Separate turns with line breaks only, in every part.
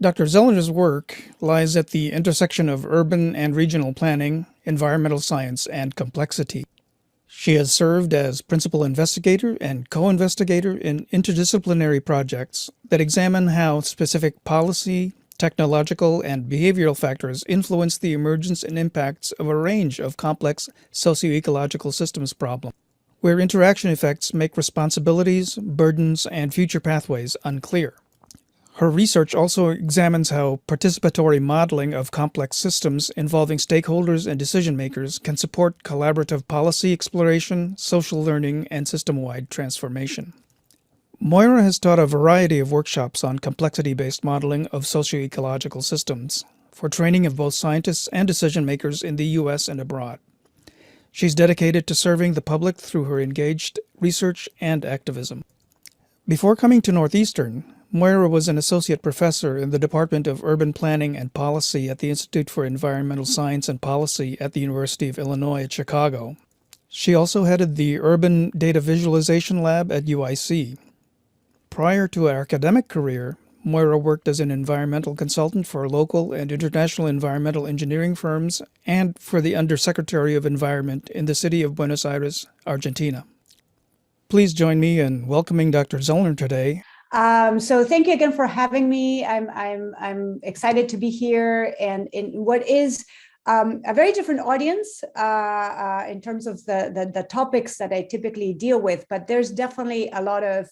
Dr. Zellner's work lies at the intersection of urban and regional planning, environmental science, and complexity. She has served as principal investigator and co-investigator in interdisciplinary projects that examine how specific policy, technological, and behavioral factors influence the emergence and impacts of a range of complex socio-ecological systems problems, where interaction effects make responsibilities, burdens, and future pathways unclear. Her research also examines how participatory modeling of complex systems involving stakeholders and decision makers can support collaborative policy exploration, social learning, and system-wide transformation. Moira has taught a variety of workshops on complexity-based modeling of socio-ecological systems for training of both scientists and decision makers in the U.S. and abroad. She's dedicated to serving the public through her engaged research and activism. Before coming to Northeastern, Moira was an associate professor in the Department of Urban Planning and Policy at the Institute for Environmental Science and Policy at the University of Illinois at Chicago. She also headed the Urban Data Visualization Lab at UIC. Prior to her academic career, Moira worked as an environmental consultant for local and international environmental engineering firms and for the Undersecretary of Environment in the city of Buenos Aires, Argentina. Please join me in welcoming Dr. Zellner today.
So thank you again for having me. I'm excited to be here and in what is a very different audience in terms of the topics that I typically deal with, but there's definitely a lot of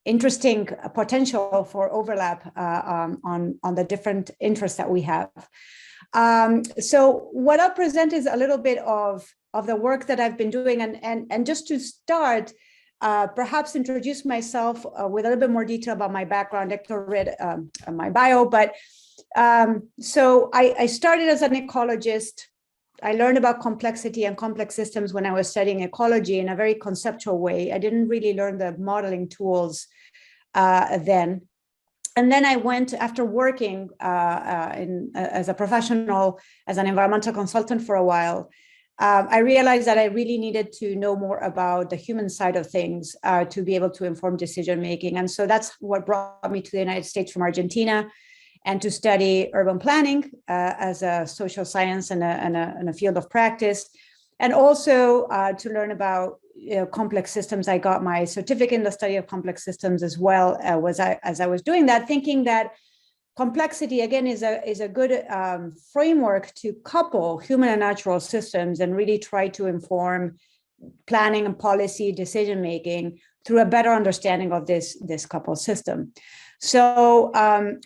interesting potential for overlap on the different interests that we have. So what I'll present is a little bit of the work that I've been doing, and just to start, perhaps introduce myself with a little bit more detail about my background. Hector read my bio, but so I started as an ecologist. I learned about complexity and complex systems when I was studying ecology in a very conceptual way. I didn't really learn the modeling tools then. And then I went, after working as a professional, as an environmental consultant for a while, I realized that I really needed to know more about the human side of things to be able to inform decision making. And so that's what brought me to the United States from Argentina, and to study urban planning as a social science and a field of practice. And also to learn about complex systems. I got my certificate in the study of complex systems as well as I was doing that, thinking that complexity, again, is a good framework to couple human and natural systems and really try to inform planning and policy decision-making through a better understanding of this coupled system. So,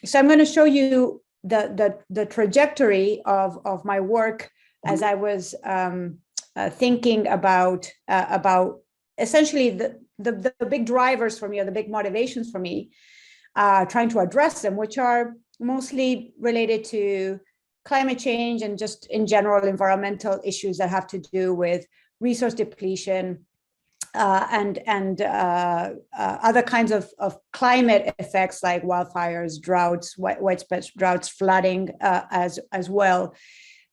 so I'm going to show you the trajectory of my work as I was thinking about essentially the big drivers for me, or the big motivations for me, trying to address them, which are mostly related to climate change and just in general environmental issues that have to do with resource depletion and other kinds of climate effects like wildfires, droughts, widespread droughts, flooding as well.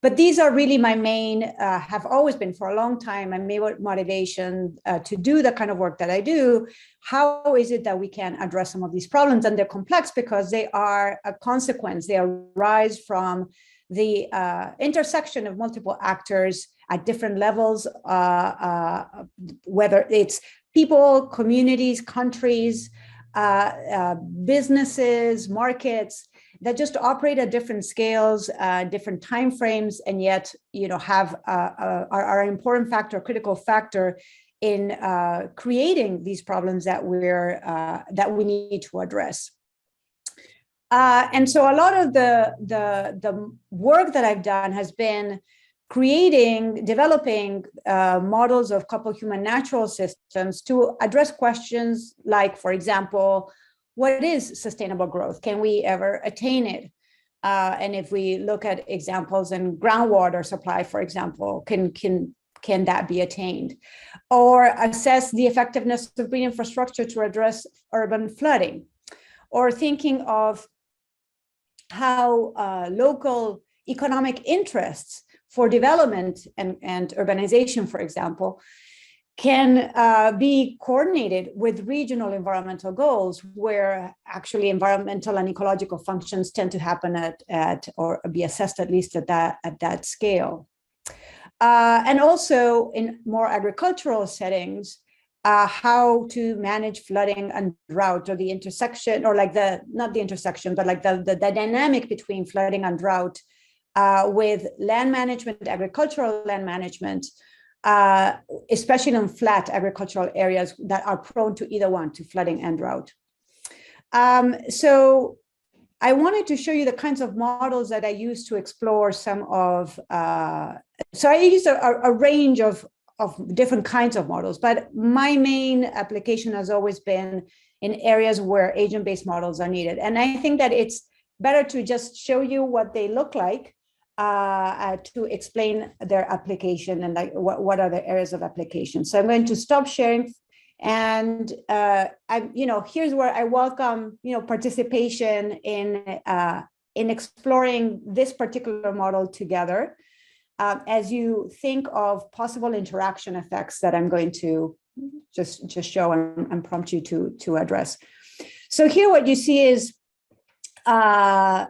But these are really my main, have always been for a long time, my main motivation to do the kind of work that I do. How is it that we can address some of these problems? And they're complex because they are a consequence. They arise from the intersection of multiple actors at different levels, whether it's people, communities, countries, businesses, markets, that just operate at different scales, different timeframes, and yet, have are an important factor, critical factor in creating these problems that we need to address. And so, a lot of the work that I've done has been developing models of coupled human natural systems to address questions like, for example, what is sustainable growth? Can we ever attain it? And if we look at examples in groundwater supply, for example, can that be attained? Or assess the effectiveness of green infrastructure to address urban flooding? Or thinking of how local economic interests for development and urbanization, for example, can be coordinated with regional environmental goals, where actually environmental and ecological functions tend to happen at or be assessed at least at that scale. And also in more agricultural settings, how to manage flooding and drought, or the intersection, or like not the intersection, but like the dynamic between flooding and drought with land management, agricultural land management, especially in flat agricultural areas that are prone to either one, to flooding and drought. So I wanted to show you the kinds of models that I use to explore some of, so I use a range of different kinds of models, but my main application has always been in areas where agent-based models are needed. And I think that it's better to just show you what they look like to explain their application and like what are the areas of application. So I'm going to stop sharing, and here's where I welcome participation in exploring this particular model together, as you think of possible interaction effects that I'm going to just show and prompt you to address. So here what you see is a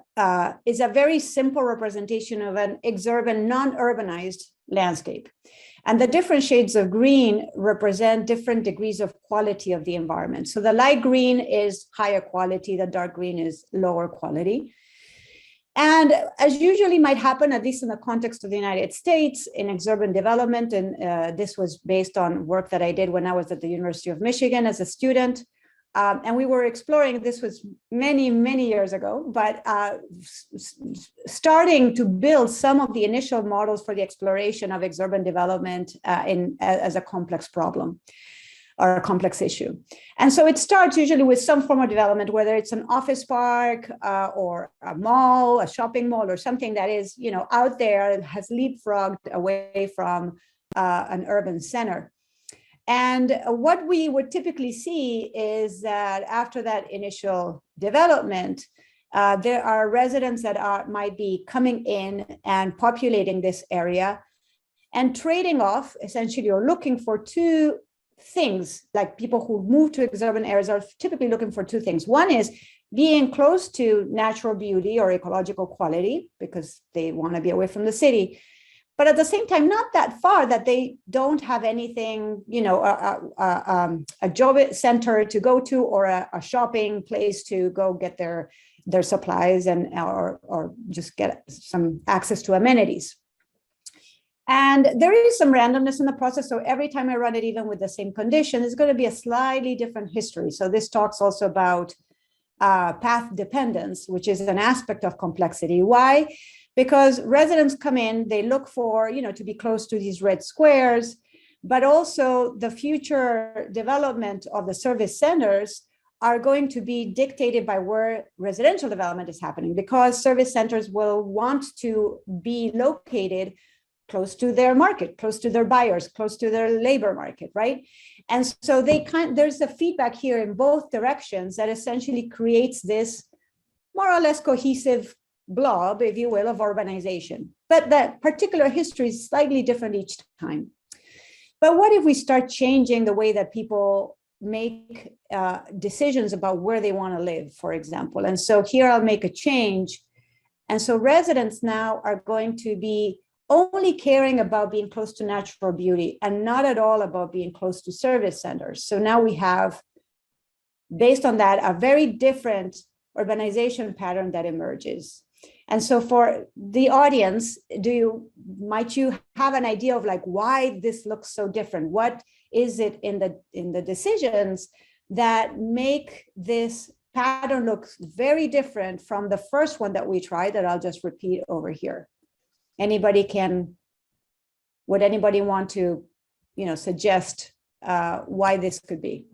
very simple representation of an exurban, non-urbanized landscape. And the different shades of green represent different degrees of quality of the environment. So the light green is higher quality, the dark green is lower quality. And as usually might happen, at least in the context of the United States, in exurban development, and this was based on work that I did when I was at the University of Michigan as a student, and we were exploring, this was many, many years ago, but starting to build some of the initial models for the exploration of exurban development as a complex problem or a complex issue. And so it starts usually with some form of development, whether it's an office park or a mall, a shopping mall, or something that is out there and has leapfrogged away from an urban center. And what we would typically see is that after that initial development, there are residents that might be coming in and populating this area and trading off, essentially, or looking for two things. Like people who move to exurban areas are typically looking for two things. One is being close to natural beauty or ecological quality, because they want to be away from the city, but at the same time, not that far that they don't have anything, a job center to go to, or a shopping place to go get their supplies and or just get some access to amenities. And there is some randomness in the process. So every time I run it, even with the same condition, it's going to be a slightly different history. So this talks also about path dependence, which is an aspect of complexity. Why? Because residents come in, they look for, to be close to these red squares, but also the future development of the service centers are going to be dictated by where residential development is happening, because service centers will want to be located close to their market, close to their buyers, close to their labor market, right? And so there's a feedback here in both directions that essentially creates this more or less cohesive blob, if you will, of urbanization. But that particular history is slightly different each time. But what if we start changing the way that people make decisions about where they want to live, for example? And so here I'll make a change. And so residents now are going to be only caring about being close to natural beauty and not at all about being close to service centers. So now we have, based on that, a very different urbanization pattern that emerges. And so for the audience, might you have an idea of like why this looks so different? What is it in the decisions that make this pattern look very different from the first one that we tried, that I'll just repeat over here? Would anybody want to, suggest why this could be?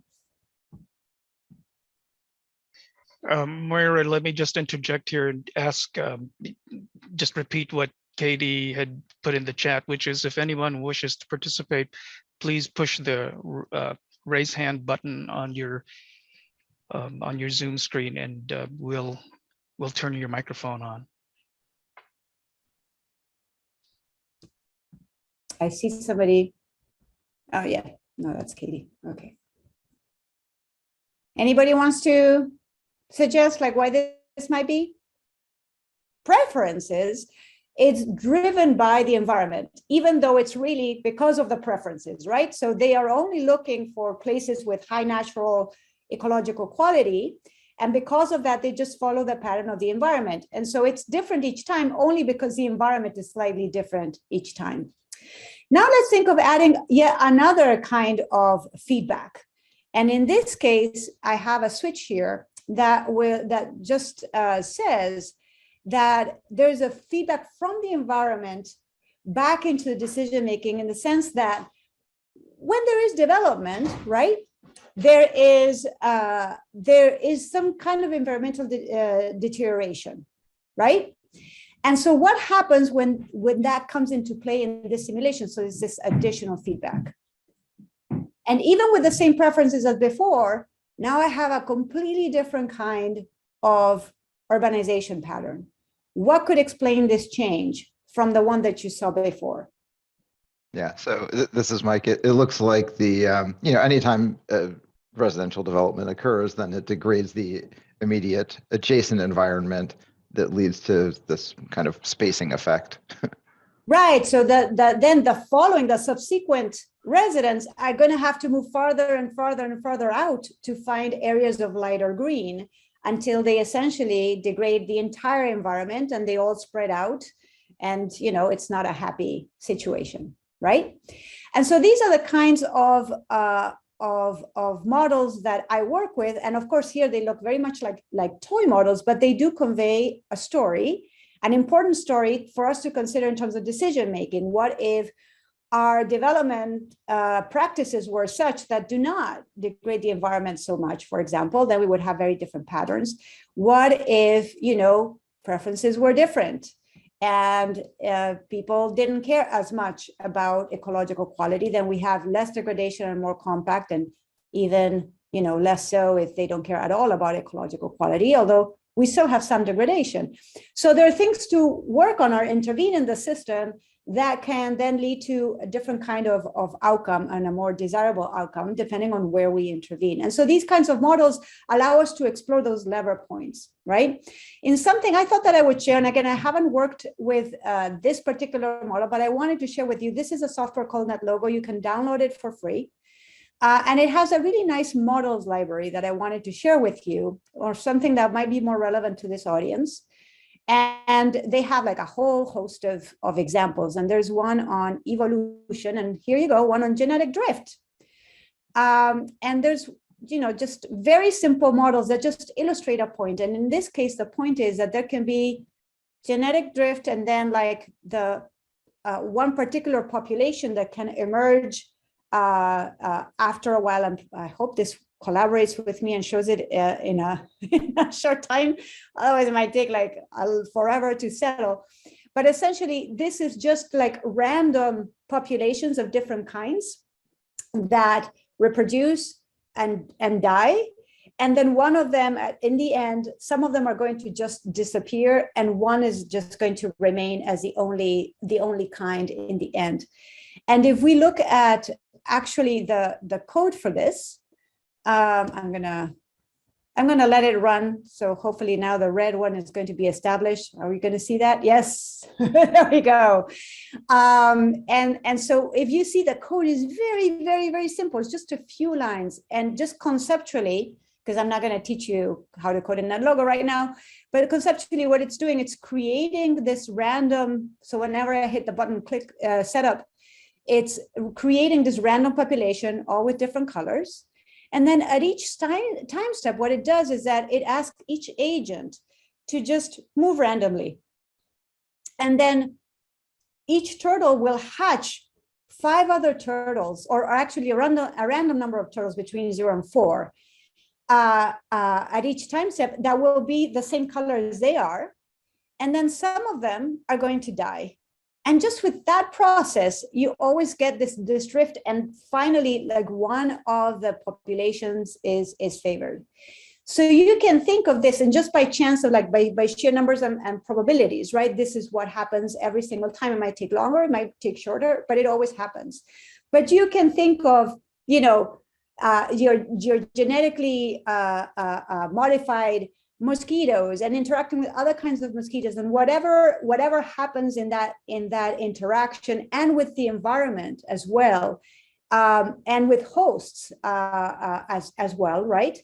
Moira, let me just interject here and ask, just repeat what Katie had put in the chat, which is if anyone wishes to participate, please push the raise hand button on your Zoom screen, and we'll turn your microphone on.
I see somebody. Oh yeah, No, that's Katie. Okay. Anybody wants to suggest like why this might be? Preferences, it's driven by the environment, even though it's really because of the preferences, right? So they are only looking for places with high natural ecological quality. And because of that, they just follow the pattern of the environment. And so it's different each time only because the environment is slightly different each time. Now let's think of adding yet another kind of feedback. And in this case, I have a switch here that just says that there's a feedback from the environment back into the decision making, in the sense that when there is development, right, there is some kind of environmental deterioration, right? And so what happens when that comes into play in this simulation? So it's this additional feedback. And even with the same preferences as before, now I have a completely different kind of urbanization pattern. What could explain this change from the one that you saw before?
Yeah, so this is Mike. It looks like the, anytime residential development occurs, then it degrades the immediate adjacent environment that leads to this kind of spacing effect.
Right, so then the subsequent residents are going to have to move farther and farther and farther out to find areas of lighter green until they essentially degrade the entire environment and they all spread out. And, it's not a happy situation, right? And so these are the kinds of models that I work with. And of course, here they look very much like toy models, but they do convey a story, an important story for us to consider in terms of decision making. What if our development practices were such that do not degrade the environment so much, for example? Then we would have very different patterns. What if, preferences were different and people didn't care as much about ecological quality? Then we have less degradation and more compact, and even, less so if they don't care at all about ecological quality, although we still have some degradation. So there are things to work on or intervene in the system that can then lead to a different kind of outcome and a more desirable outcome, depending on where we intervene. And so these kinds of models allow us to explore those lever points, right? In something I thought that I would share, and again, I haven't worked with this particular model, but I wanted to share with you, this is a software called Netlogo. You can download it for free. And it has a really nice models library that I wanted to share with you, or something that might be more relevant to this audience. And they have like a whole host of examples. And there's one on evolution, and here you go, one on genetic drift. And there's, just very simple models that just illustrate a point. And in this case, the point is that there can be genetic drift, and then like the one particular population that can emerge after a while. And I hope this collaborates with me and shows it in a short time. Otherwise, it might take like forever to settle. But essentially, this is just like random populations of different kinds that reproduce and die. And then one of them, in the end, some of them are going to just disappear, and one is just going to remain as the only kind in the end. And if we look at actually the code for this, I'm gonna let it run. So hopefully now the red one is going to be established. Are we going to see that? Yes, there we go. And so if you see, the code is very, very, very simple. It's just a few lines, and just conceptually, because I'm not going to teach you how to code in Netlogo right now, but conceptually what it's doing, it's creating this random. So whenever I hit the button, click setup, it's creating this random population, all with different colors. And then at each time step, what it does is that it asks each agent to just move randomly. And then each turtle will hatch 5 other turtles, or actually a random number of turtles between 0 and 4 at each time step that will be the same color as they are. And then some of them are going to die. And just with that process, you always get this drift. And finally, like one of the populations is favored. So you can think of this, and just by chance of like by sheer numbers and probabilities, right? This is what happens every single time. It might take longer, it might take shorter, but it always happens. But you can think of your genetically modified mosquitoes and interacting with other kinds of mosquitoes, and whatever happens in that interaction, and with the environment as well, and with hosts as well, right?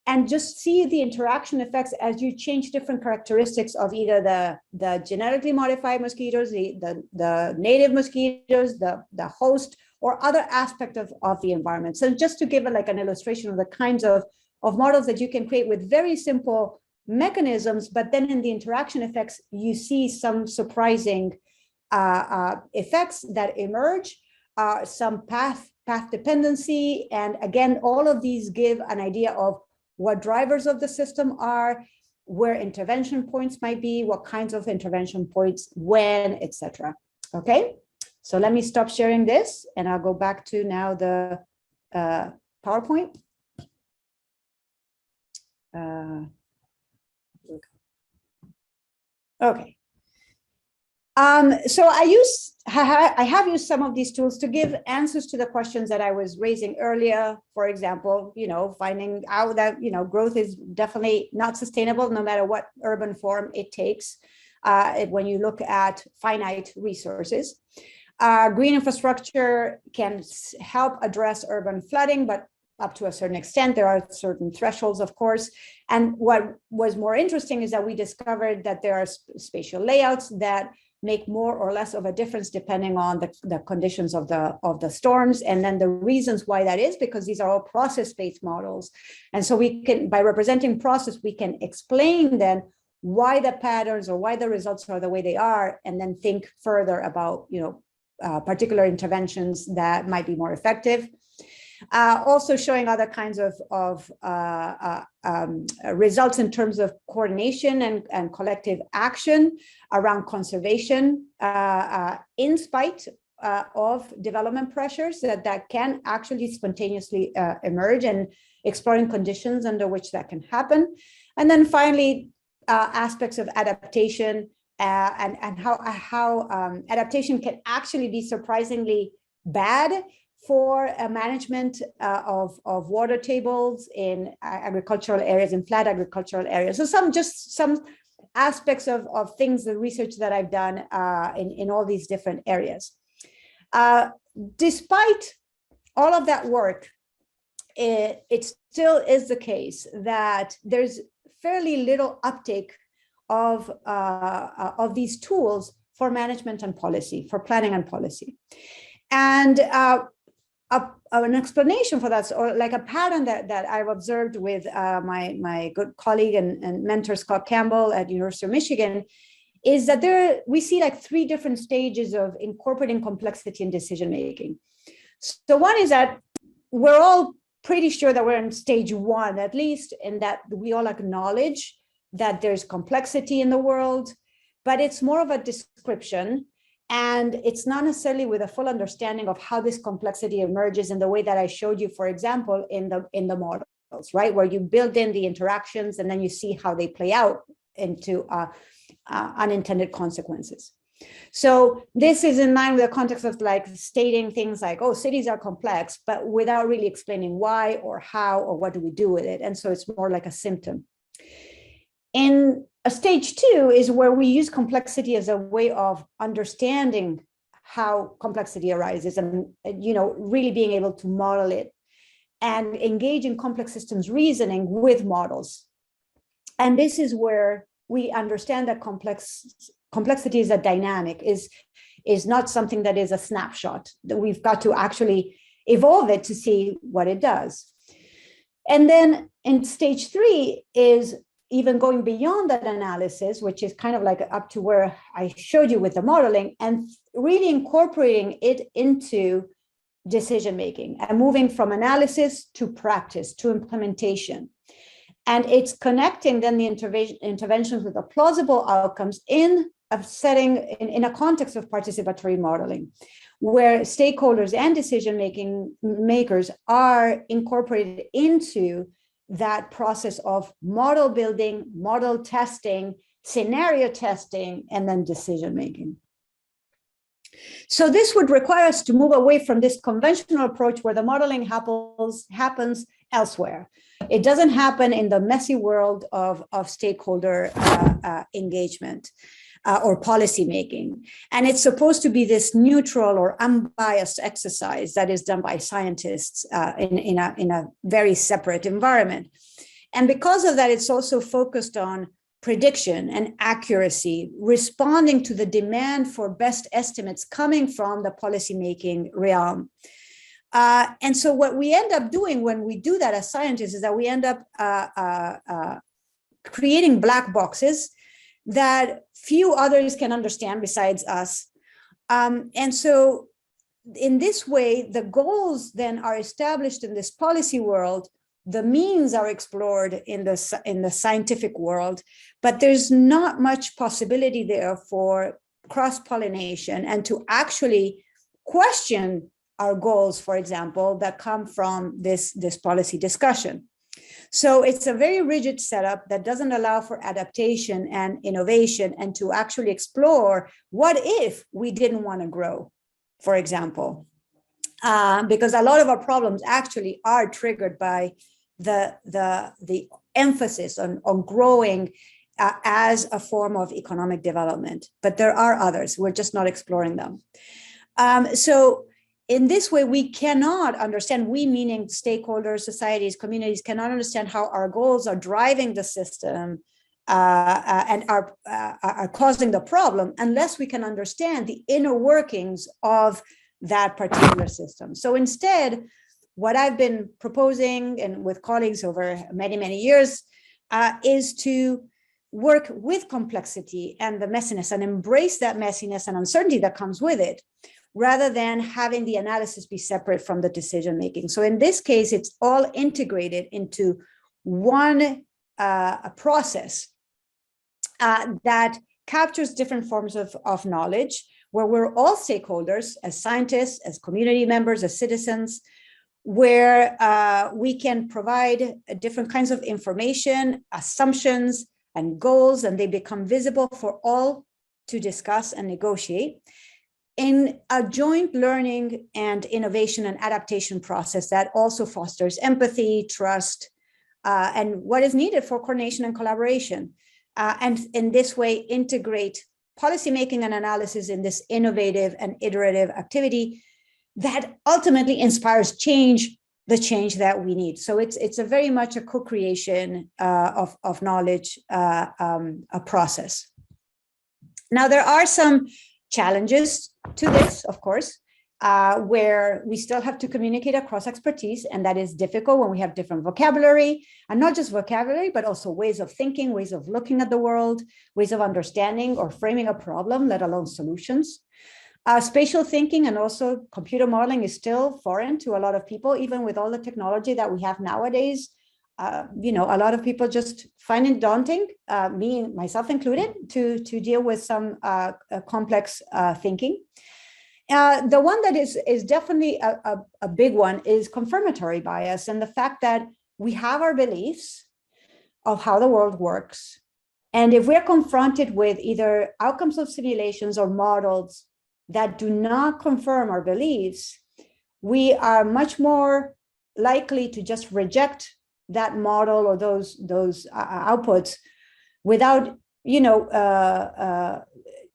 And just see the interaction effects as you change different characteristics of either the genetically modified mosquitoes, the native mosquitoes, the host, or other aspect of the environment. So just to give an illustration of the kinds of models that you can create with very simple mechanisms, but then in the interaction effects, you see some surprising effects that emerge, some path dependency. And again, all of these give an idea of what drivers of the system are, where intervention points might be, what kinds of intervention points, when, etc. Okay, so let me stop sharing this, and I'll go back to now the PowerPoint. Okay. So I have used some of these tools to give answers to the questions that I was raising earlier. For example, finding out that, growth is definitely not sustainable no matter what urban form it takes when you look at finite resources. Green infrastructure can help address urban flooding, but up to a certain extent. There are certain thresholds, of course. And what was more interesting is that we discovered that there are spatial layouts that make more or less of a difference depending on the conditions of the storms. And then the reasons why that is, because these are all process-based models. And so we can, by representing process, we can explain then why the patterns or why the results are the way they are, and then think further about, particular interventions that might be more effective. Also showing other kinds of results in terms of coordination and collective action around conservation in spite of development pressures that can actually spontaneously emerge, and exploring conditions under which that can happen. And then finally, aspects of adaptation and how adaptation can actually be surprisingly bad for management of water tables in agricultural areas, in flat agricultural areas. So some aspects of things, the research that I've done in all these different areas. Despite all of that work, it still is the case that there's fairly little uptake of these tools for management and policy, for planning and policy. And an explanation for that, or like a pattern that I've observed with my good colleague and mentor Scott Campbell at University of Michigan, is that we see like 3 different stages of incorporating complexity in decision making. So one is that we're all pretty sure that we're in stage 1, at least, in that we all acknowledge that there's complexity in the world, but it's more of a description. And it's not necessarily with a full understanding of how this complexity emerges in the way that I showed you, for example, in the models, right? Where you build in the interactions and then you see how they play out into unintended consequences. So this is in line with the context of like stating things like, oh, cities are complex, but without really explaining why or how or what do we do with it. And so it's more like a symptom. In a stage 2 is where we use complexity as a way of understanding how complexity arises and, really being able to model it and engage in complex systems reasoning with models. And this is where we understand that complexity is a dynamic, is not something that is a snapshot, that we've got to actually evolve it to see what it does. And then in stage 3 is even going beyond that analysis, which is kind of like up to where I showed you with the modeling, and really incorporating it into decision-making and moving from analysis to practice, to implementation. And it's connecting then the interventions with the plausible outcomes in a setting, in a context of participatory modeling, where stakeholders and decision-making makers are incorporated into that process of model building, model testing, scenario testing, and then decision making. So this would require us to move away from this conventional approach where the modeling happens elsewhere. It doesn't happen in the messy world of stakeholder engagement or policy making. And it's supposed to be this neutral or unbiased exercise that is done by scientists in a very separate environment. And because of that, it's also focused on prediction and accuracy, responding to the demand for best estimates coming from the policymaking realm. And so what we end up doing when we do that as scientists is that we end up creating black boxes that few others can understand besides us. And so in this way, the goals then are established in this policy world. The means are explored in the scientific world, but there's not much possibility there for cross-pollination and to actually question our goals, for example, that come from this policy discussion. So it's a very rigid setup that doesn't allow for adaptation and innovation and to actually explore what if we didn't want to grow, for example, because a lot of our problems actually are triggered by the emphasis on growing as a form of economic development. But there are others. We're just not exploring them. So in this way, we cannot understand, we meaning stakeholders, societies, communities, cannot understand how our goals are driving the system and are causing the problem unless we can understand the inner workings of that particular system. So instead, what I've been proposing and with colleagues over many, many years is to work with complexity and the messiness and embrace that messiness and uncertainty that comes with it, rather than having the analysis be separate from the decision making. So in this case, it's all integrated into one process that captures different forms of knowledge, where we're all stakeholders as scientists, as community members, as citizens, where we can provide different kinds of information, assumptions, and goals, and they become visible for all to discuss and negotiate in a joint learning and innovation and adaptation process that also fosters empathy, trust, and what is needed for coordination and collaboration. And in this way, integrate policymaking and analysis in this innovative and iterative activity that ultimately inspires change, the change that we need. So it's a very much a co-creation of knowledge a process. Now, there are some challenges to this, of course, where we still have to communicate across expertise, and that is difficult when we have different vocabulary, and not just vocabulary, but also ways of thinking, ways of looking at the world, ways of understanding or framing a problem, let alone solutions. Spatial thinking and also computer modeling is still foreign to a lot of people, even with all the technology that we have nowadays. A lot of people just find it daunting, me, myself included, to deal with some complex thinking. The one that is definitely a big one is confirmatory bias, and the fact that we have our beliefs of how the world works. And if we're confronted with either outcomes of simulations or models that do not confirm our beliefs, we are much more likely to just reject that model or those outputs without,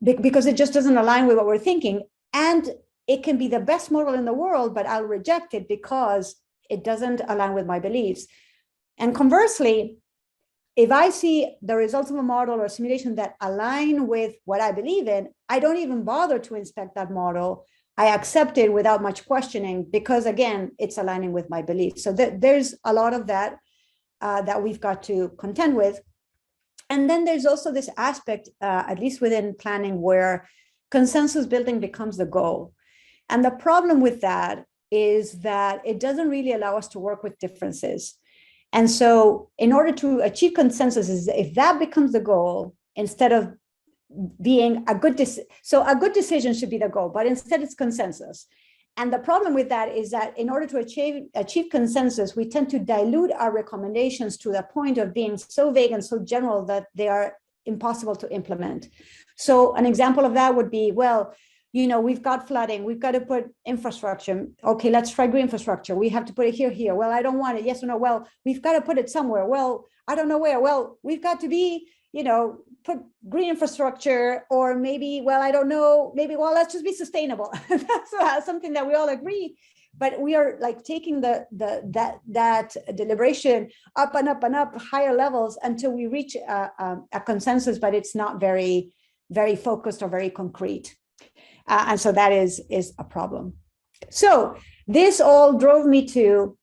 because it just doesn't align with what we're thinking. And it can be the best model in the world, but I'll reject it because it doesn't align with my beliefs. And conversely, if I see the results of a model or simulation that align with what I believe in, I don't even bother to inspect that model. I accept it without much questioning because, again, it's aligning with my beliefs. So there's a lot of that that we've got to contend with. And then there's also this aspect, at least within planning, where consensus building becomes the goal. And the problem with that is that it doesn't really allow us to work with differences. And so in order to achieve consensus, if that becomes the goal, instead of being a good decision should be the goal, but instead it's consensus. And the problem with that is that in order to achieve consensus, we tend to dilute our recommendations to the point of being so vague and so general that they are impossible to implement. So an example of that would be, well, we've got flooding, we've got to put infrastructure. Okay, let's try green infrastructure. We have to put it here. Well, I don't want it. Yes or no? Well, we've got to put it somewhere. Well, I don't know where. Well, we've got to be, put green infrastructure, or maybe, well, I don't know, maybe, well, let's just be sustainable. That's something that we all agree. But we are like taking that deliberation up and up and up higher levels until we reach a consensus, but it's not very, very focused or very concrete. And so that is a problem. So this all drove me to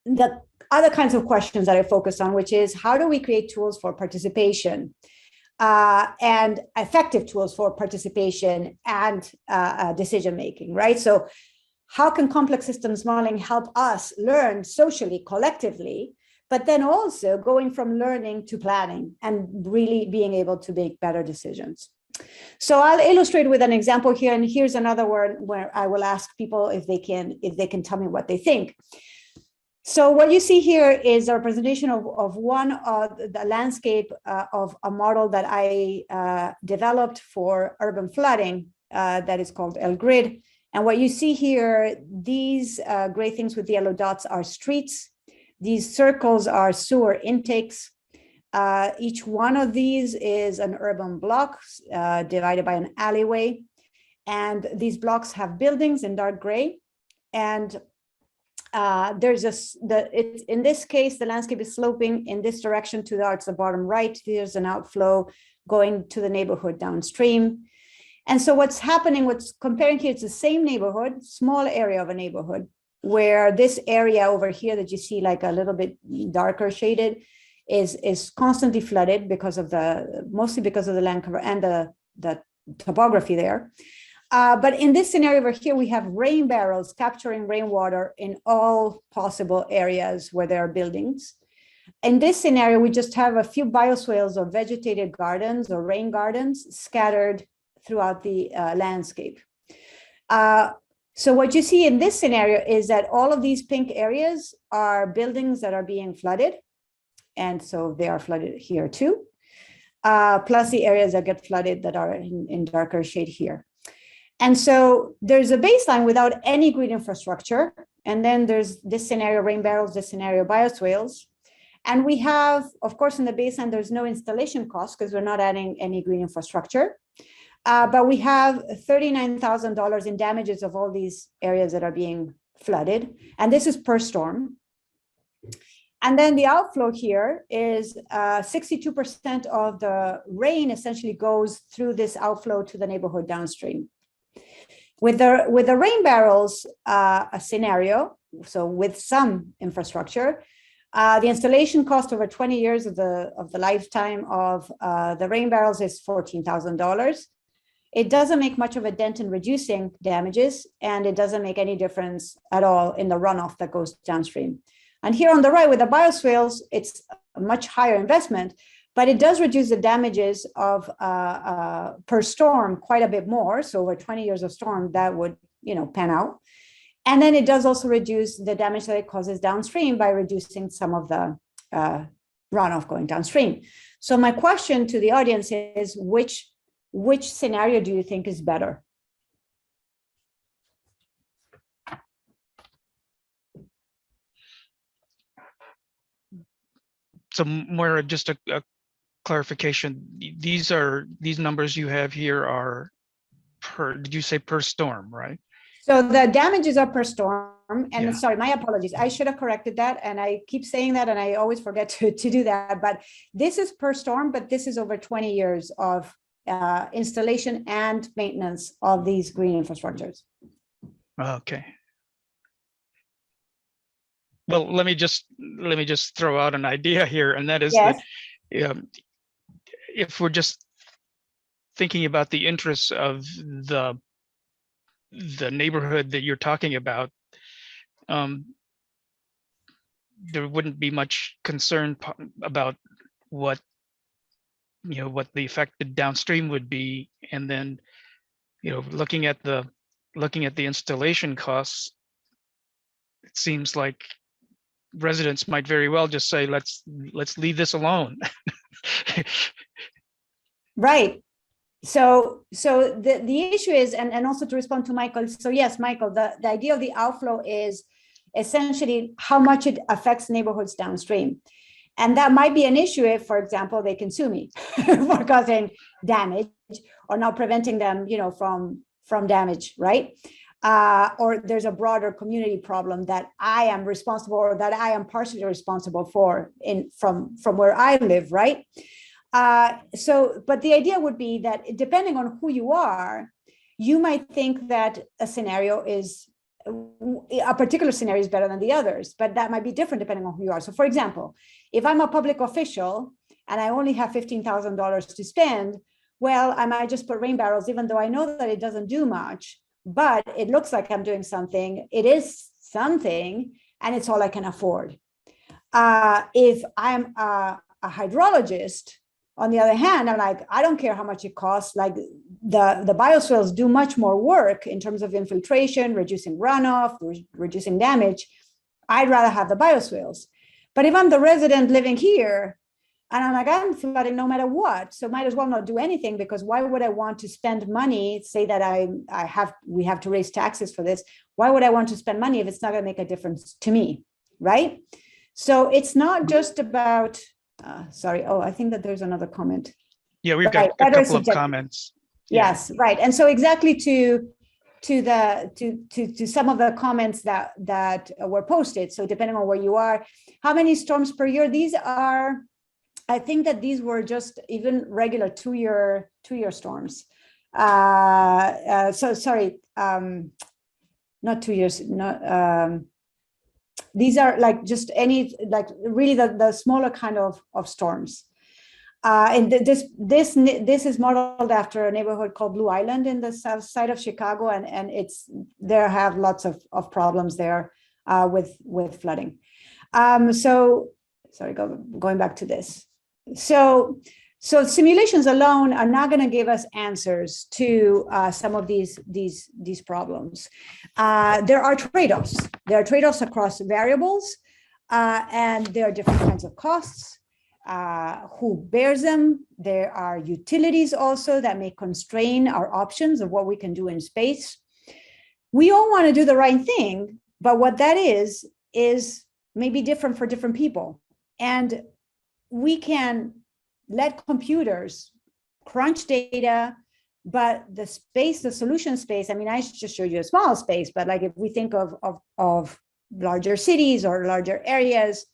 the other kinds of questions that I focused on, which is how do we create tools for participation and effective tools for participation and decision making, right? So how can complex systems modeling help us learn socially, collectively, but then also going from learning to planning and really being able to make better decisions? So I'll illustrate with an example here, and here's another one where I will ask people if they can tell me what they think. So what you see here is a representation of one of the landscape of a model that I developed for urban flooding that is called LGrid. And what you see here, these gray things with the yellow dots are streets. These circles are sewer intakes. Each one of these is an urban block divided by an alleyway. And these blocks have buildings in dark gray. And in this case, the landscape is sloping in this direction towards the bottom right. There's an outflow going to the neighborhood downstream. And so what's happening, what's comparing here, it's the same neighborhood, small area of a neighborhood, where this area over here that you see like a little bit darker shaded is constantly flooded mostly because of the land cover and the topography there. But in this scenario over here, we have rain barrels capturing rainwater in all possible areas where there are buildings. In this scenario, we just have a few bioswales or vegetated gardens or rain gardens scattered throughout the landscape. So what you see in this scenario is that all of these pink areas are buildings that are being flooded. And so they are flooded here too, plus the areas that get flooded that are in darker shade here. And so there's a baseline without any green infrastructure. And then there's this scenario, rain barrels, this scenario, bioswales. And we have, of course, in the baseline, there's no installation cost because we're not adding any green infrastructure. But we have $39,000 in damages of all these areas that are being flooded. And this is per storm. And then the outflow here is 62% of the rain essentially goes through this outflow to the neighborhood downstream. With the rain barrels scenario, so with some infrastructure, the installation cost over 20 years of the lifetime of the rain barrels is $14,000. It doesn't make much of a dent in reducing damages, and it doesn't make any difference at all in the runoff that goes downstream. And here on the right with the bioswales, it's a much higher investment, but it does reduce the damages of per storm quite a bit more. So over 20 years of storm, that would pan out. And then it does also reduce the damage that it causes downstream by reducing some of the runoff going downstream. So my question to the audience is, which scenario do you think is better?
So Moira, just a clarification. These numbers you have here are did you say per storm, right?
So the damages are per storm. And
Yeah.
sorry, my apologies. I should have corrected that. And I keep saying that, and I always forget to do that. But this is per storm, but this is over 20 years of installation and maintenance of these green infrastructures.
Okay. Well, let me just throw out an idea here, and that is
Yes.
that if we're just thinking about the interests of the neighborhood that you're talking about, there wouldn't be much concern about what the affected downstream would be, and then looking at the installation costs, it seems like residents might very well just say, let's leave this alone.
Right. the issue is, and also to respond to Michael. So yes, Michael, the idea of the outflow is essentially how much it affects neighborhoods downstream. And that might be an issue if, for example, they can sue me for causing damage or not preventing them, from damage, right? Or there's a broader community problem that I am responsible, or that I am partially responsible for from where I live, right? But the idea would be that depending on who you are, you might think that a particular scenario is better than the others, but that might be different depending on who you are. So for example, if I'm a public official and I only have $15,000 to spend, well, I might just put rain barrels, even though I know that it doesn't do much, but it looks like I'm doing something. It is something, and it's all I can afford. If I'm a hydrologist, on the other hand, I'm like, I don't care how much it costs. Like the bioswales do much more work in terms of infiltration, reducing runoff, reducing damage. I'd rather have the bioswales. But if I'm the resident living here, and I'm like, I'm flooding no matter what, so might as well not do anything, because why would I want to spend money, say that we have to raise taxes for this. Why would I want to spend money if it's not going to make a difference to me, right? So it's not just about, I think that there's another comment.
Yeah, we've got a couple of comments.
Yes, right. And so exactly to some of the comments that were posted. So depending on where you are, how many storms per year? These are, I think that these were just even regular two-year storms. So sorry, not 2 years. These are like just really the smaller kind of storms. And this is modeled after a neighborhood called Blue Island in the south side of Chicago, and there have lots of problems there with flooding. So sorry, going back to this. So simulations alone are not going to give us answers to some of these problems. There are trade-offs. There are trade-offs across variables, and there are different kinds of costs. Who bears them? There are utilities also that may constrain our options of what we can do in space. We all want to do the right thing, but what that is maybe different for different people. And we can let computers crunch data, but the solution space, I mean, I just showed you a small space, but like if we think of larger cities or larger areas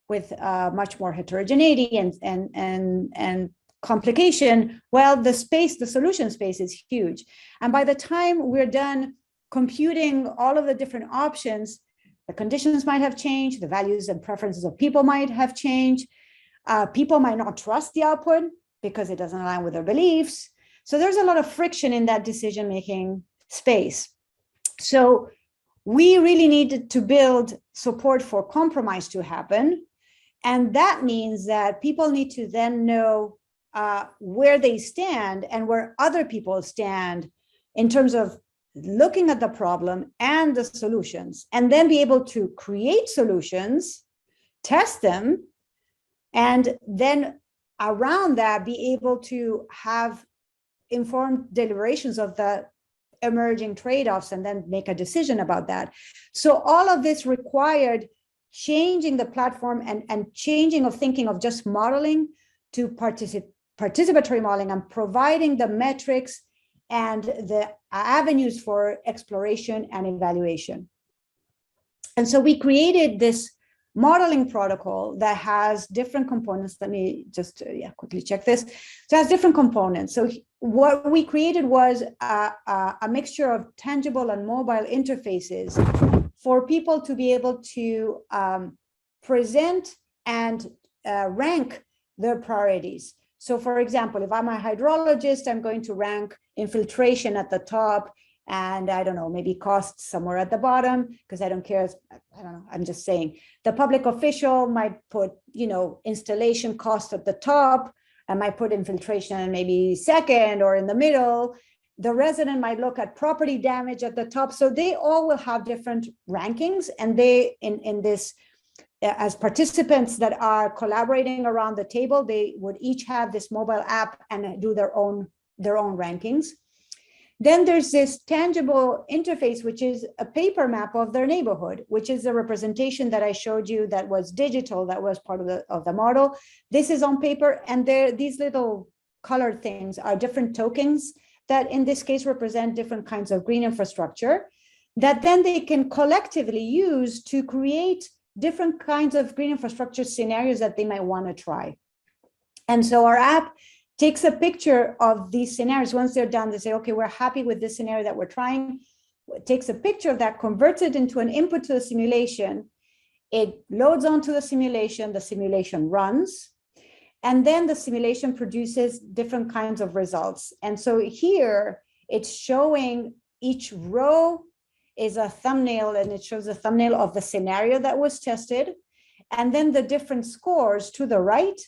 with much more heterogeneity and complication, well, the solution space is huge. And by the time we're done computing all of the different options, the conditions might have changed, the values and preferences of people might have changed. People might not trust the output because it doesn't align with their beliefs. So there's a lot of friction in that decision-making space. So we really needed to build support for compromise to happen. And that means that people need to then know where they stand and where other people stand in terms of looking at the problem and the solutions, and then be able to create solutions, test them, and then around that, be able to have informed deliberations of the emerging trade-offs and then make a decision about that. So all of this required changing the platform and changing of thinking of just modeling to participatory modeling and providing the metrics and the avenues for exploration and evaluation. And so we created this modeling protocol that has different components. Let me just quickly check this. So it has different components. So what we created was a mixture of tangible and mobile interfaces for people to be able to present and rank their priorities. So for example, if I'm a hydrologist, I'm going to rank infiltration at the top, and I don't know, maybe costs somewhere at the bottom, because I don't care. I don't know, I'm just saying. The public official might put, installation cost at the top, and might put infiltration maybe second or in the middle. The resident might look at property damage at the top. So they all will have different rankings, and they, in this, as participants that are collaborating around the table, they would each have this mobile app and do their own their own rankings. Then there's this tangible interface, which is a paper map of their neighborhood, which is the representation that I showed you that was digital, that was part of the model. This is on paper, and these little colored things are different tokens that in this case represent different kinds of green infrastructure that then they can collectively use to create different kinds of green infrastructure scenarios that they might want to try. And so our app takes a picture of these scenarios. Once they're done, they say, okay, we're happy with this scenario that we're trying. It takes a picture of that, converts it into an input to the simulation. It loads onto the simulation runs, and then the simulation produces different kinds of results. And so here it's showing each row is a thumbnail, and it shows a thumbnail of the scenario that was tested, and then the different scores to the right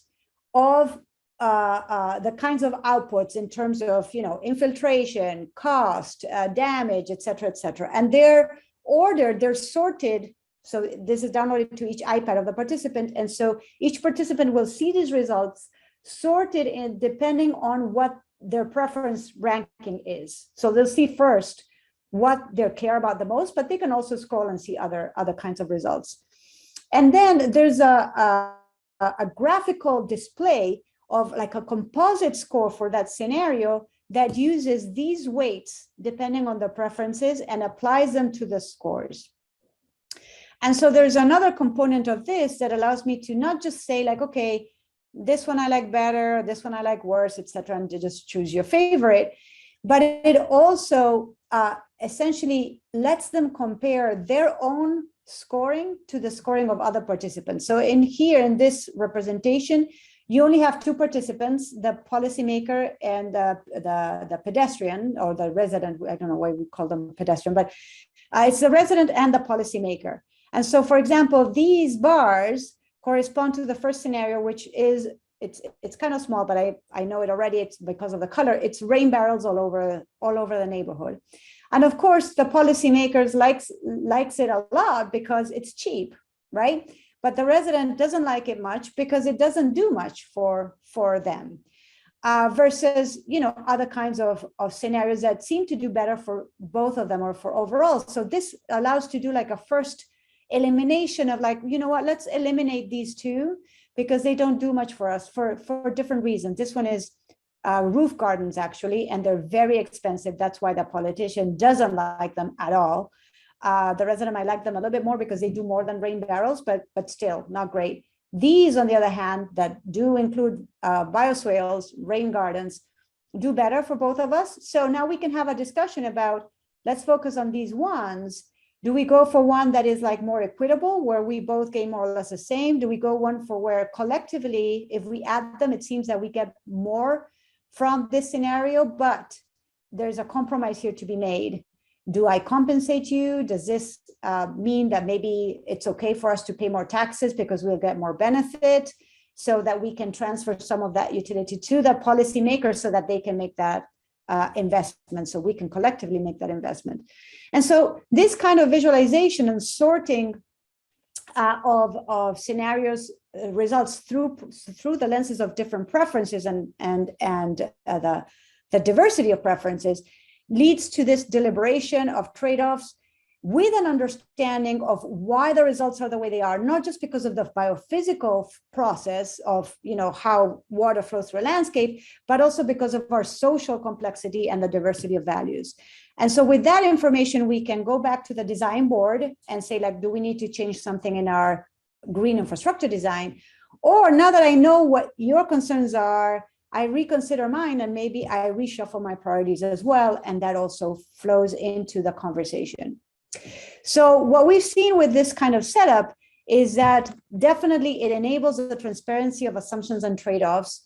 of the kinds of outputs in terms of, infiltration, cost, damage, et cetera, and they're ordered, they're sorted. So this is downloaded to each iPad of the participant, and so each participant will see these results sorted in depending on what their preference ranking is. So they'll see first what they care about the most, but they can also scroll and see other kinds of results. And then there's a graphical display of like a composite score for that scenario that uses these weights depending on the preferences and applies them to the scores. And so there's another component of this that allows me to not just say like, okay, this one I like better, this one I like worse, etc., and to just choose your favorite, but it also essentially lets them compare their own scoring to the scoring of other participants. So in this representation, you only have two participants, the policymaker and the pedestrian or the resident. I don't know why we call them pedestrian, but it's the resident and the policymaker. And so, for example, these bars correspond to the first scenario, which is, it's kind of small, but I know it already. It's because of the color. It's rain barrels all over the neighborhood. And of course, the policymakers likes it a lot because it's cheap, right? But the resident doesn't like it much because it doesn't do much for them. Versus, other kinds of scenarios that seem to do better for both of them or for overall. So this allows to do like a first elimination of like, let's eliminate these two because they don't do much for us for different reasons. This one is roof gardens actually, and they're very expensive. That's why the politician doesn't like them at all. The resident might like them a little bit more because they do more than rain barrels, but still not great. These, on the other hand, that do include bioswales, rain gardens, do better for both of us. So now we can have a discussion about, let's focus on these ones. Do we go for one that is like more equitable, where we both gain more or less the same? Do we go one for where collectively, if we add them, it seems that we get more from this scenario, but there's a compromise here to be made. Do I compensate you? Does this mean that maybe it's okay for us to pay more taxes because we'll get more benefit, so that we can transfer some of that utility to the policymakers so that they can make that investment, so we can collectively make that investment. And so this kind of visualization and sorting of scenarios results through the lenses of different preferences and the diversity of preferences leads to this deliberation of trade-offs with an understanding of why the results are the way they are, not just because of the biophysical process of how water flows through a landscape, but also because of our social complexity and the diversity of values. And so with that information, we can go back to the design board and say, like, do we need to change something in our green infrastructure design? Or now that I know what your concerns are, I reconsider mine and maybe I reshuffle my priorities as well. And that also flows into the conversation. So what we've seen with this kind of setup is that definitely it enables the transparency of assumptions and trade-offs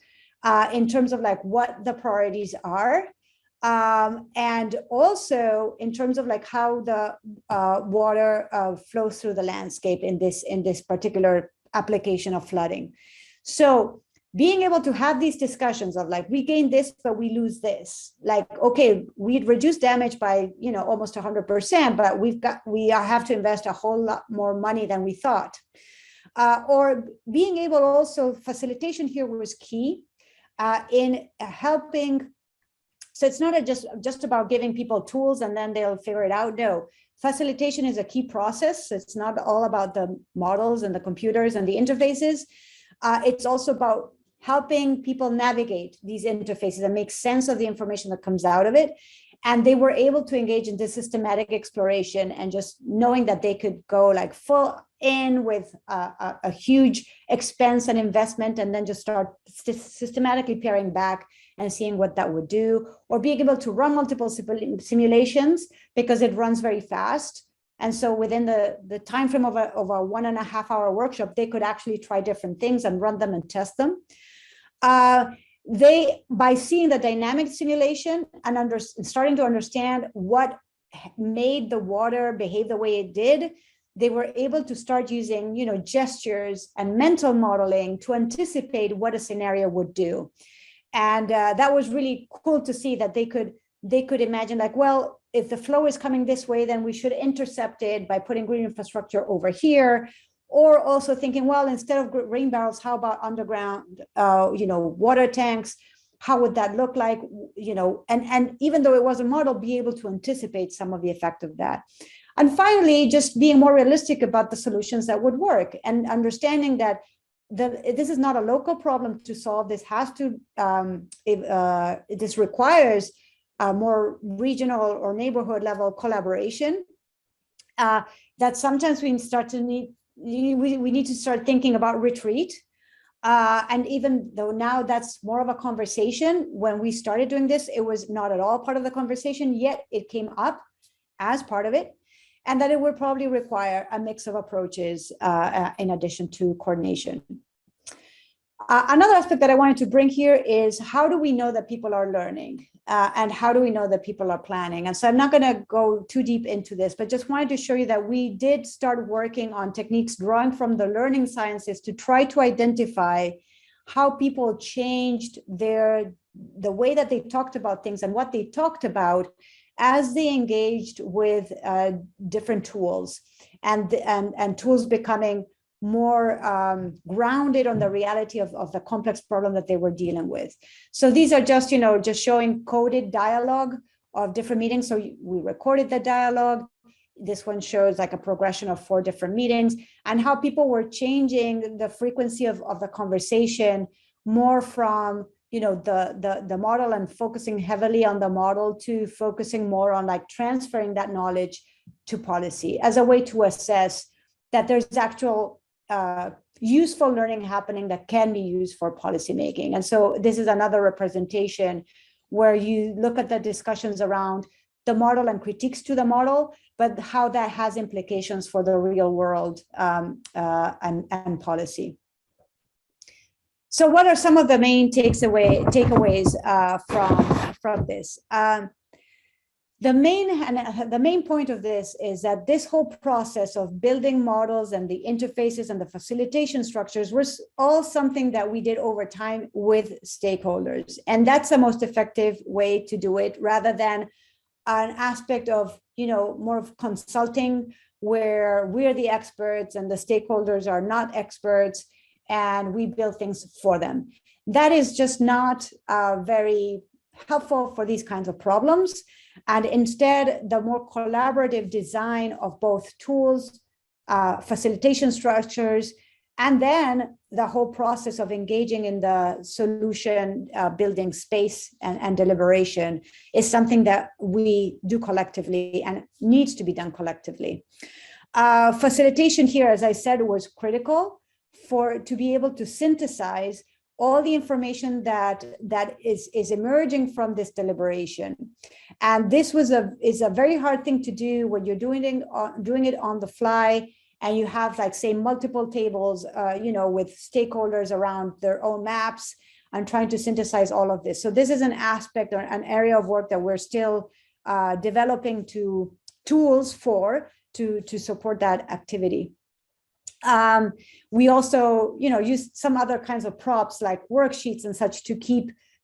in terms of like what the priorities are. And also in terms of like how the water flows through the landscape in this particular application of flooding. So being able to have these discussions of like, we gain this, but we lose this. Like, okay, we'd reduce damage by, almost 100%, but we have to invest a whole lot more money than we thought. Or being able also, facilitation here was key in helping So it's not just about giving people tools and then they'll figure it out. No, facilitation is a key process. It's not all about the models and the computers and the interfaces. It's also about helping people navigate these interfaces and make sense of the information that comes out of it. And they were able to engage in this systematic exploration, and just knowing that they could go like full in with a huge expense and investment, and then just start systematically paring back and seeing what that would do, or being able to run multiple simulations because it runs very fast. And so within the time frame of a 1.5 hour workshop, they could actually try different things and run them and test them. By seeing the dynamic simulation and starting to understand what made the water behave the way it did, they were able to start using, gestures and mental modeling to anticipate what a scenario would do. And that was really cool to see that they could imagine, like, well, if the flow is coming this way, then we should intercept it by putting green infrastructure over here. Or also thinking, well, instead of rain barrels, how about underground, water tanks? How would that look like? And even though it was a model, be able to anticipate some of the effect of that. And finally, just being more realistic about the solutions that would work, and understanding that this is not a local problem to solve. This has to, this requires a more regional or neighborhood level collaboration. That sometimes we need to start thinking about retreat. And even though now that's more of a conversation, when we started doing this, it was not at all part of the conversation, yet it came up as part of it, and that it would probably require a mix of approaches in addition to coordination. Another aspect that I wanted to bring here is, how do we know that people are learning? And how do we know that people are planning? And so I'm not going to go too deep into this, but just wanted to show you that we did start working on techniques drawing from the learning sciences to try to identify how people changed the way that they talked about things and what they talked about as they engaged with different tools, and tools becoming more grounded on the reality of the complex problem that they were dealing with. So these are just, just showing coded dialogue of different meetings. So we recorded the dialogue. This one shows like a progression of 4 different meetings, and how people were changing the frequency of the conversation more from, the model and focusing heavily on the model to focusing more on like transferring that knowledge to policy as a way to assess that there's actual useful learning happening that can be used for policymaking. And so this is another representation where you look at the discussions around the model and critiques to the model, but how that has implications for the real world and policy. So what are some of the main takeaways from this? The main point of this is that this whole process of building models and the interfaces and the facilitation structures was all something that we did over time with stakeholders. And that's the most effective way to do it, rather than an aspect of, more of consulting, where we're the experts and the stakeholders are not experts and we build things for them. That is just not very helpful for these kinds of problems. And instead, the more collaborative design of both tools, facilitation structures, and then the whole process of engaging in the solution building space and deliberation is something that we do collectively and needs to be done collectively. Facilitation here, as I said, was critical to be able to synthesize all the information that is emerging from this deliberation. And this is a very hard thing to do when you're doing it on the fly, and you have, like, say, multiple tables, with stakeholders around their own maps and trying to synthesize all of this. So this is an aspect or an area of work that we're still developing tools to support that activity. We also, use some other kinds of props like worksheets and such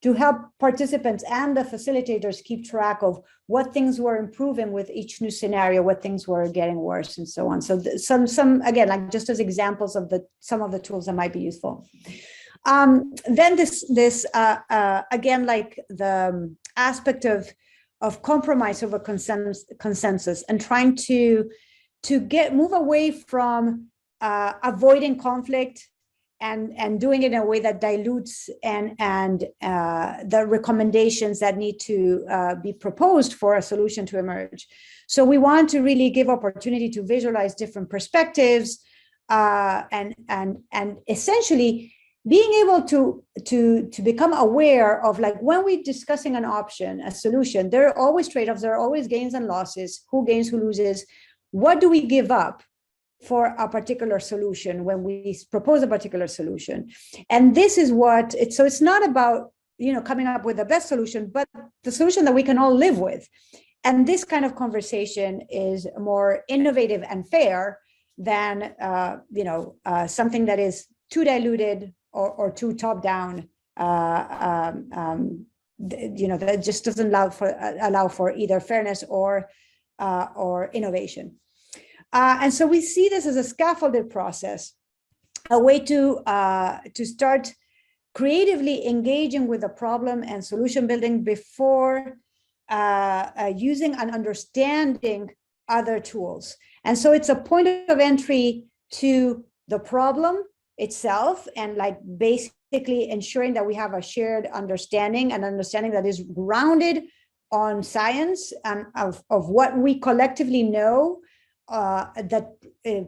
to help participants and the facilitators keep track of what things were improving with each new scenario, what things were getting worse, and so on. So some again, like just as examples of some of the tools that might be useful. Then this again, like the aspect of compromise over consensus and trying to move away from avoiding conflict and doing it in a way that dilutes and the recommendations that need to be proposed for a solution to emerge. So we want to really give opportunity to visualize different perspectives and essentially being able to become aware of, like, when we're discussing an option, a solution, there are always trade-offs, there are always gains and losses, who gains, who loses, what do we give up for a particular solution when we propose a particular solution. And this is what so it's not about, you know, coming up with the best solution, but the solution that we can all live with. And this kind of conversation is more innovative and fair than something that is too diluted or too top down, that just doesn't allow for either fairness or innovation. And so we see this as a scaffolded process, a way to start creatively engaging with the problem and solution building before using and understanding other tools. And so it's a point of entry to the problem itself, and like basically ensuring that we have a shared understanding, an understanding that is grounded on science and of what we collectively know, that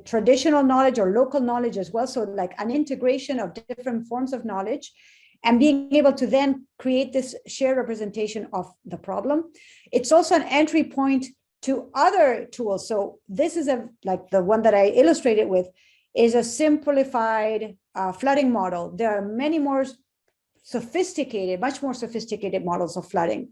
traditional knowledge or local knowledge as well. So like an integration of different forms of knowledge and being able to then create this shared representation of the problem. It's also an entry point to other tools. So this is like the one that I illustrated with is a simplified flooding model. There are many more sophisticated, much more sophisticated models of flooding,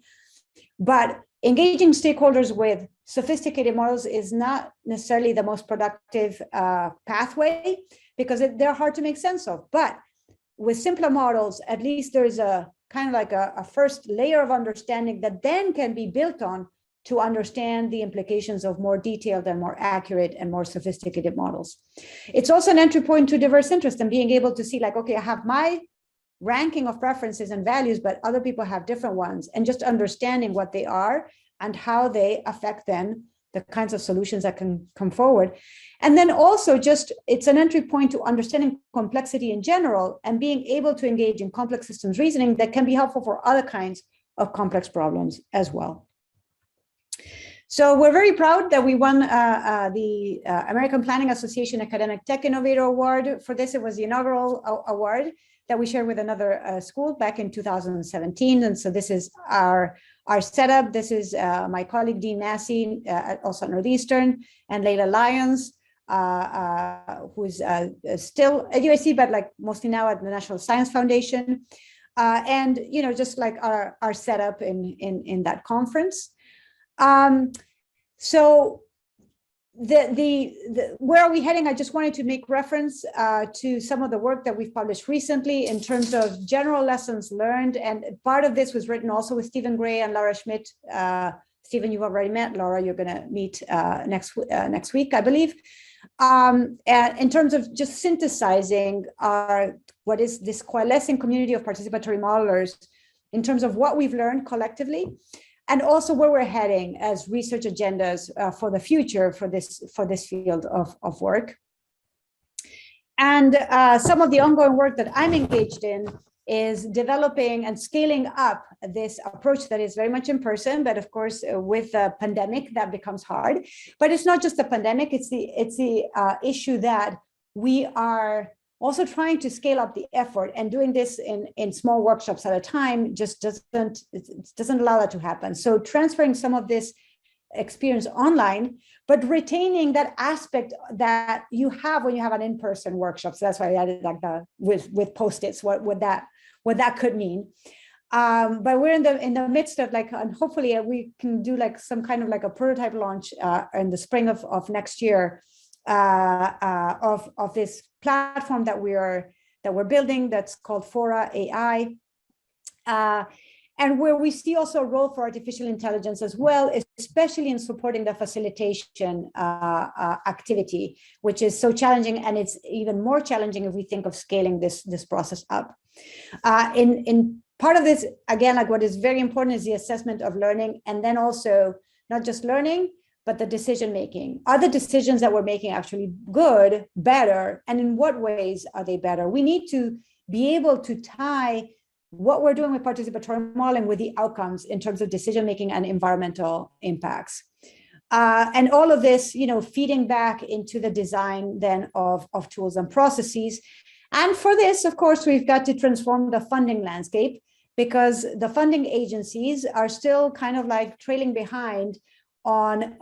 but engaging stakeholders with sophisticated models is not necessarily the most productive pathway because they're hard to make sense of. But with simpler models, at least there's a kind of like a first layer of understanding that then can be built on to understand the implications of more detailed and more accurate and more sophisticated models. It's also an entry point to diverse interest and being able to see, like, okay, I have my ranking of preferences and values, but other people have different ones, and just understanding what they are and how they affect then the kinds of solutions that can come forward. And then also just, it's an entry point to understanding complexity in general and being able to engage in complex systems reasoning that can be helpful for other kinds of complex problems as well. So we're very proud that we won the American Planning Association Academic Tech Innovator Award. For this, it was the inaugural award that we shared with another school back in 2017. And so this is our setup. This is my colleague, Dean Massey, also at Northeastern, and Leila Lyons, who's still at UIC, but like mostly now at the National Science Foundation. And, you know, just like our setup in that conference. So where are we heading? I just wanted to make reference to some of the work that we've published recently in terms of general lessons learned. And part of this was written also with Stephen Gray and Laura Schmidt. Stephen, you've already met. Laura, you're going to meet next week, I believe. And in terms of just synthesizing what is this coalescing community of participatory modelers in terms of what we've learned collectively, and also where we're heading as research agendas for the future for this field of work. And some of the ongoing work that I'm engaged in is developing and scaling up this approach that is very much in person, but of course with the pandemic that becomes hard. But it's not just the pandemic; it's the issue that we are also trying to scale up the effort, and doing this in small workshops at a time just doesn't allow that to happen. So transferring some of this experience online, but retaining that aspect that you have when you have an in-person workshop. So that's why I added like with post-its, what that could mean. But we're in the midst of like, and hopefully we can do like some kind of like a prototype launch in the spring of next year of this platform that we're building that's called Fora AI, and where we see also a role for artificial intelligence as well, especially in supporting the facilitation activity, which is so challenging, and it's even more challenging if we think of scaling this process up. In part of this, again, like what is very important is the assessment of learning, and then also not just learning, but the decision making. Are the decisions that we're making actually good, better, and in what ways are they better? We need to be able to tie what we're doing with participatory modeling with the outcomes in terms of decision making and environmental impacts. And all of this, feeding back into the design then of tools and processes. And for this, of course, we've got to transform the funding landscape, because the funding agencies are still kind of like trailing behind on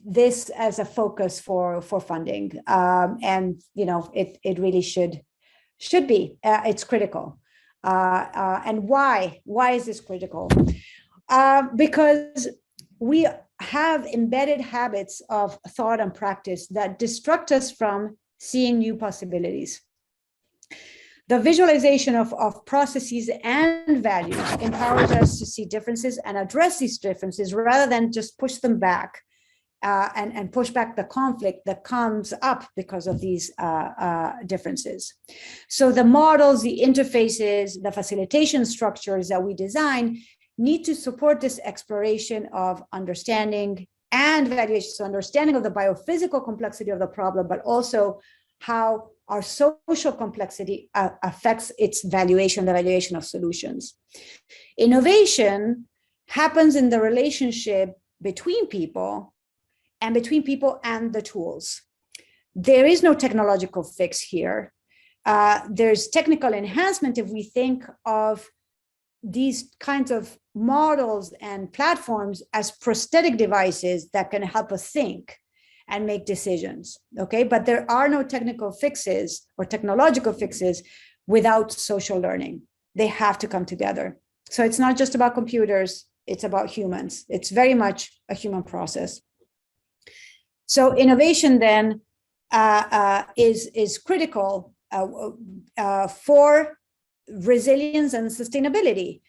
this as a focus for funding. And, it really should be. It's critical. And why? Why is this critical? Because we have embedded habits of thought and practice that distract us from seeing new possibilities. The visualization of processes and values empowers us to see differences and address these differences rather than just push them back and push back the conflict that comes up because of these differences. So the models, the interfaces, the facilitation structures that we design need to support this exploration of understanding and valuation. So understanding of the biophysical complexity of the problem, but also how our social complexity affects its valuation, the valuation of solutions. Innovation happens in the relationship between people and the tools. There is no technological fix here. There's technical enhancement if we think of these kinds of models and platforms as prosthetic devices that can help us think and make decisions, okay? But there are no technical fixes or technological fixes without social learning. They have to come together. So it's not just about computers, it's about humans. It's very much a human process. So innovation then is critical for resilience and sustainability.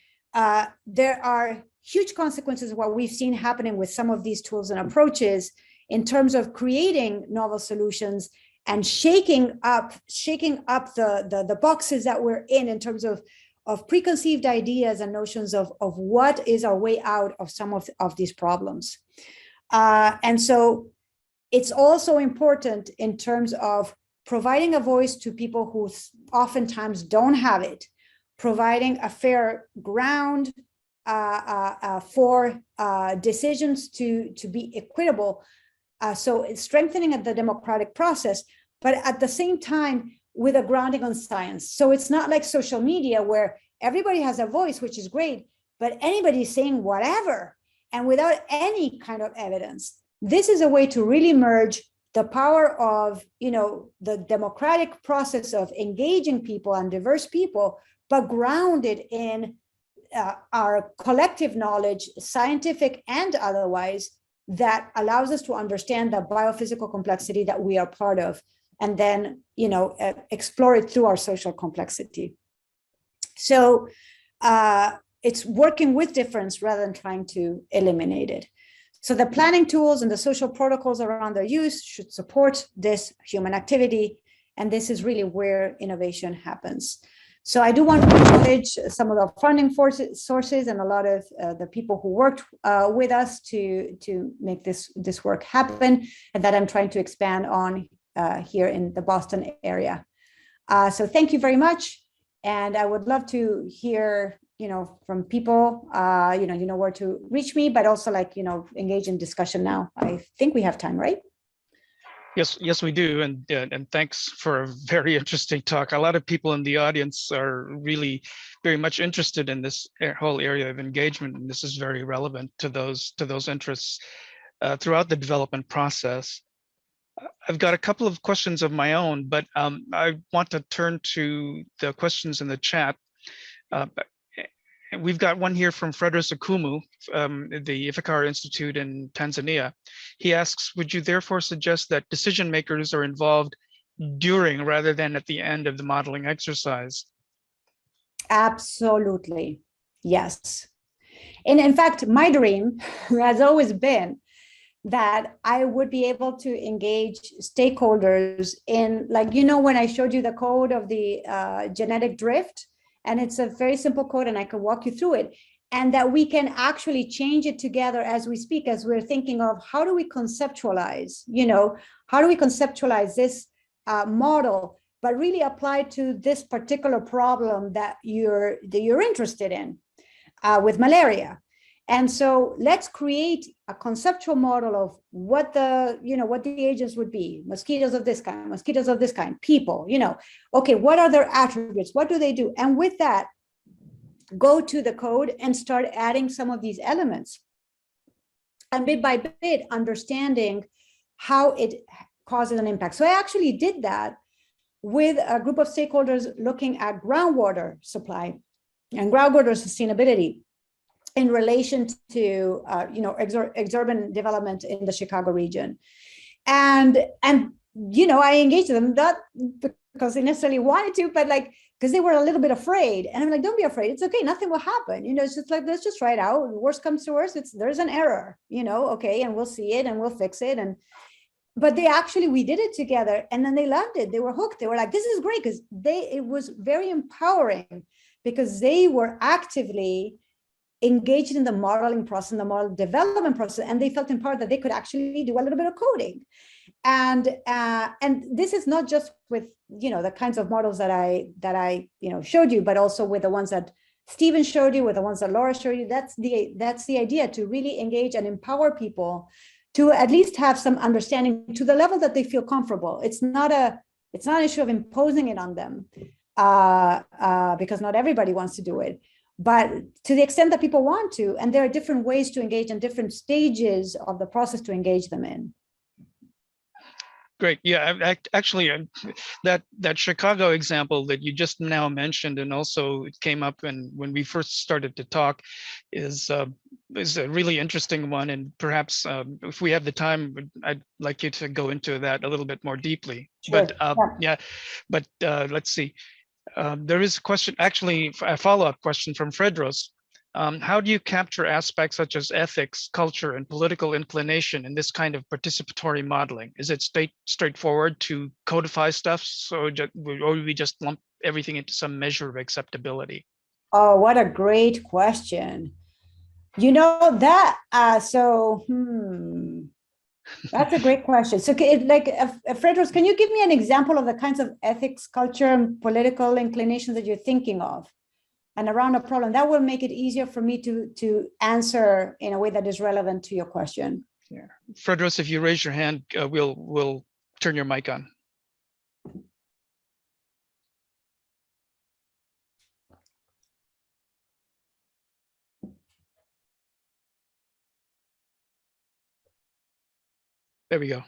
There are huge consequences of what we've seen happening with some of these tools and approaches in terms of creating novel solutions and shaking up the boxes that we're in terms of preconceived ideas and notions of what is our way out of some of these problems. And so it's also important in terms of providing a voice to people who oftentimes don't have it, providing a fair ground for decisions to be equitable. So it's strengthening the democratic process, but at the same time with a grounding on science. So it's not like social media where everybody has a voice, which is great, but anybody's saying whatever and without any kind of evidence. This is a way to really merge the power of, the democratic process of engaging people and diverse people, but grounded in our collective knowledge, scientific and otherwise, that allows us to understand the biophysical complexity that we are part of, and then, explore it through our social complexity. So it's working with difference rather than trying to eliminate it. So the planning tools and the social protocols around their use should support this human activity. And this is really where innovation happens. So I do want to acknowledge some of the funding sources and a lot of the people who worked with us to make this work happen, and that I'm trying to expand on here in the Boston area. So thank you very much. And I would love to hear, from people, where to reach me, but also engage in discussion now. I think we have time, right?
Yes, we do. And thanks for a very interesting talk. A lot of people in the audience are really very much interested in this whole area of engagement. And this is very relevant to those interests throughout the development process. I've got a couple of questions of my own, but I want to turn to the questions in the chat. We've got one here from Frederick Akumu, the Ifakara Institute in Tanzania. He asks, would you therefore suggest that decision makers are involved during rather than at the end of the modeling exercise?
Absolutely, yes. And in fact, my dream has always been that I would be able to engage stakeholders in, when I showed you the code of the genetic drift, And it's a very simple code, and I can walk you through it. And that we can actually change it together as we speak, as we're thinking of how do we conceptualize, how do we conceptualize this model, but really apply to this particular problem that you're interested in with malaria. And so let's create a conceptual model of what the agents would be: mosquitoes of this kind, people, okay, what are their attributes? What do they do? And with that, go to the code and start adding some of these elements. And bit by bit, understanding how it causes an impact. So I actually did that with a group of stakeholders looking at groundwater supply and groundwater sustainability in relation to exurban development in the Chicago region. And I engaged them, not because they necessarily wanted to, but because they were a little bit afraid. And I'm like, don't be afraid. It's okay. Nothing will happen. It's just like, let's just try it out. Worst comes to worst, there's an error, okay, and we'll see it and we'll fix it. But we did it together, and then they loved it. They were hooked. They were like, this is great, because it was very empowering, because they were actively engaged in the modeling process, in the model development process, and they felt empowered that they could actually do a little bit of coding. And this is not just with the kinds of models that I showed you, but also with the ones that Stephen showed you, with the ones that Laura showed you. That's the idea, to really engage and empower people to at least have some understanding to the level that they feel comfortable. It's not an issue of imposing it on them, because not everybody wants to do it. But to the extent that people want to, and there are different ways to engage and different stages of the process to engage them in.
Great. Yeah, actually, that Chicago example that you just now mentioned, and also it came up when we first started to talk, is a really interesting one. And perhaps if we have the time, I'd like you to go into that a little bit more deeply.
Sure.
But let's see. There is a question, actually, a follow-up question from Fredros. How do you capture aspects such as ethics, culture, and political inclination in this kind of participatory modeling? Is it straightforward to codify stuff, or we just lump everything into some measure of acceptability?
Oh, what a great question. That's a great question. So Fredros, can you give me an example of the kinds of ethics, culture, and political inclinations that you're thinking of? And around a problem that will make it easier for me to answer in a way that is relevant to your question.
Yeah, Fredros, if you raise your hand, we'll turn your mic on. There we go.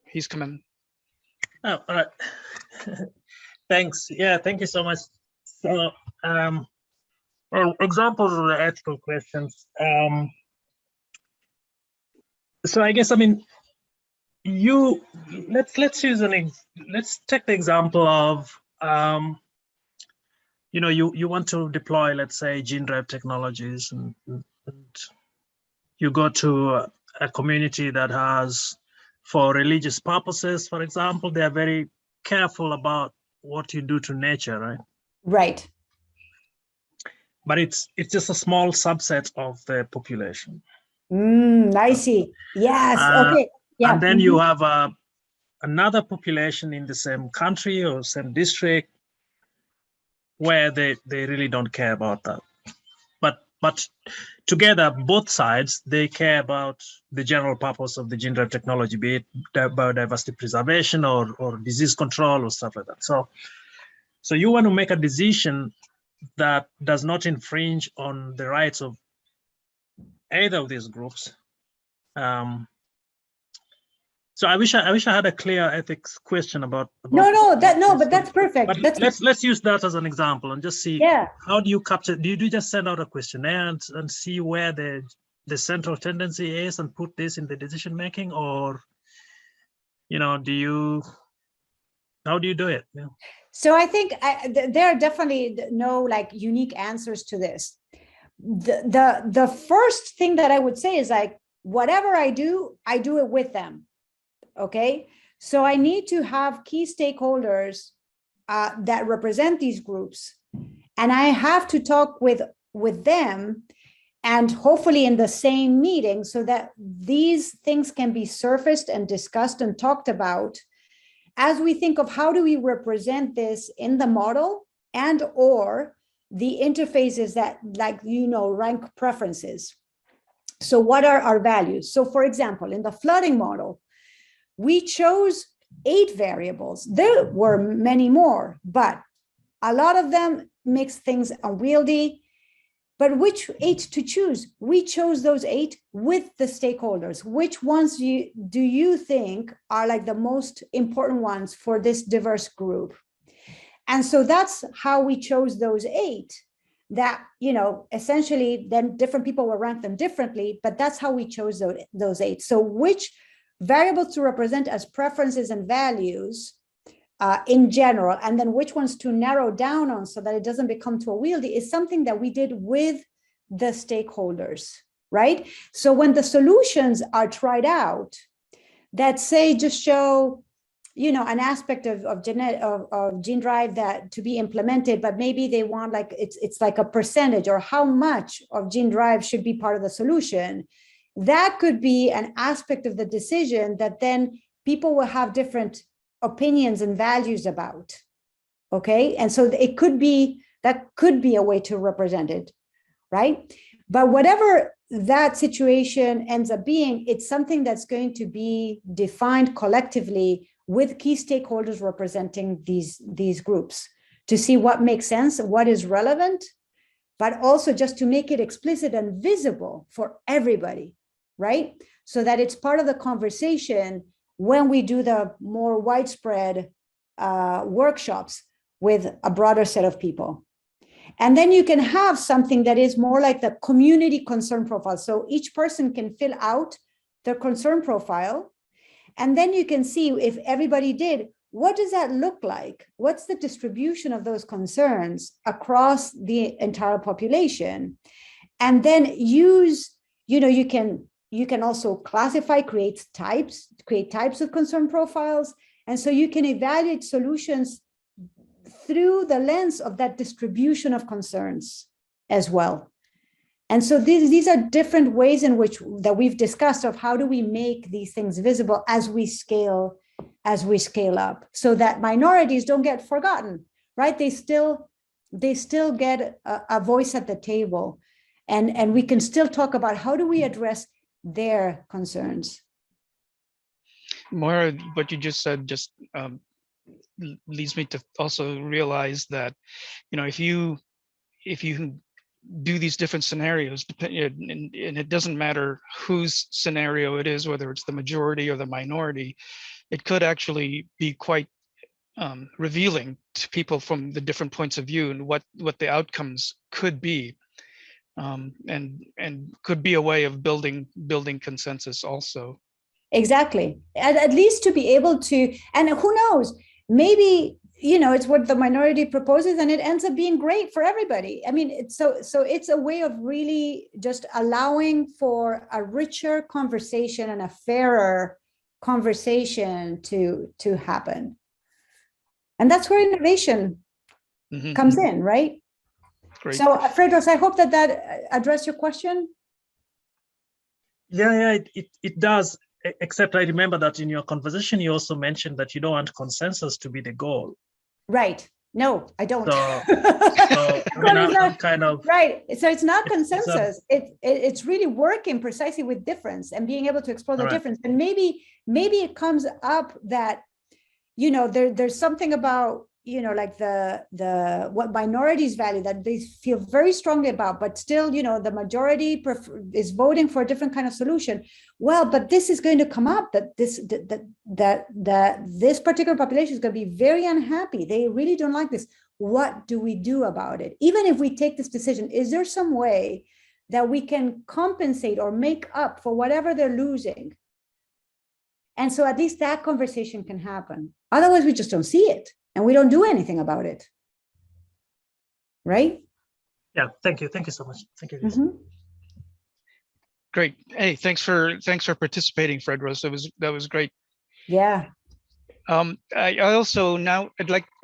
He's coming.
Oh, all right. Thanks. Yeah, thank you so much. So, examples of the ethical questions. So I guess, let's take the example of, you want to deploy, let's say, gene drive technologies, and you go to a community that has, for religious purposes, for example, they are very careful about what you do to nature, right?
Right.
But it's just a small subset of the population.
I see. Yes. Okay. Yeah.
And then you have another population in the same country or same district where they really don't care about that. But together, both sides, they care about the general purpose of the gene drive technology, be it biodiversity preservation or disease control or stuff like that. So you want to make a decision that does not infringe on the rights of either of these groups. So I wish I had a clear ethics question about
but that's perfect.
But let's use that as an example and just see, how do you capture? Do you just send out a questionnaire and see where the central tendency is and put this in the decision making, or how do you do it? Yeah.
So I think there are definitely no unique answers to this. The first thing that I would say is whatever I do it with them. Okay, so I need to have key stakeholders that represent these groups, And I have to talk with them, and hopefully in the same meeting, so that these things can be surfaced and discussed and talked about as we think of how do we represent this in the model, and or the interfaces that, like, rank preferences. So what are our values? So for example, in the flooding model, we chose 8 variables. There were many more, but a lot of them makes things unwieldy. But which 8 to choose? We chose those 8 with the stakeholders. Which ones do you think are like the most important ones for this diverse group? And so that's how we chose those 8. That, essentially then different people will rank them differently, but that's how we chose those 8. So which variables to represent as preferences and values in general, and then which ones to narrow down on so that it doesn't become too wieldy, is something that we did with the stakeholders, right? So when the solutions are tried out that say just show, an aspect of gene drive that to be implemented, but maybe they want like it's like a percentage or how much of gene drive should be part of the solution, that could be an aspect of the decision that then people will have different opinions and values about. Okay, and so that could be a way to represent it, right? But whatever that situation ends up being, it's something that's going to be defined collectively with key stakeholders representing these groups to see what makes sense, what is relevant, but also just to make it explicit and visible for everybody, right? So that it's part of the conversation when we do the more widespread workshops with a broader set of people. And then you can have something that is more like the community concern profile. So each person can fill out their concern profile, and then you can see if everybody did, what does that look like? What's the distribution of those concerns across the entire population? And then use, you can also classify, create types of concern profiles. And so you can evaluate solutions through the lens of that distribution of concerns as well. And so these are different ways in which that we've discussed of how do we make these things visible as we scale up, so that minorities don't get forgotten, right? They still get a voice at the table, and we can still talk about how do we address their concerns.
Moira, what you just said just leads me to also realize that, if you do these different scenarios, and it doesn't matter whose scenario it is, whether it's the majority or the minority, it could actually be quite revealing to people from the different points of view and what the outcomes could be, and could be a way of building consensus also. Exactly.
At least to be able to, and who knows, maybe, it's what the minority proposes and it ends up being great for everybody. I mean, so it's a way of really just allowing for a richer conversation and a fairer conversation to happen. And that's where innovation comes in, right?
Great.
So, Fredros, I hope that addressed your question.
Yeah, it does. Except I remember that in your conversation, you also mentioned that you don't want consensus to be the goal.
Right. No, I don't.
So I'm kind of
right. So it's not consensus. It's really working precisely with difference and being able to explore the difference. And maybe it comes up that, there's something about, like what minorities value that they feel very strongly about, but still, the majority is voting for a different kind of solution. Well, but this is going to come up that this particular population is going to be very unhappy. They really don't like this. What do we do about it? Even if we take this decision, is there some way that we can compensate or make up for whatever they're losing? And so at least that conversation can happen. Otherwise, we just don't see it. And we don't do anything about it, right?
Yeah, thank you so much. Thank you.
Great. Hey, thanks for participating, Fredros. That was great.
Yeah.
I also now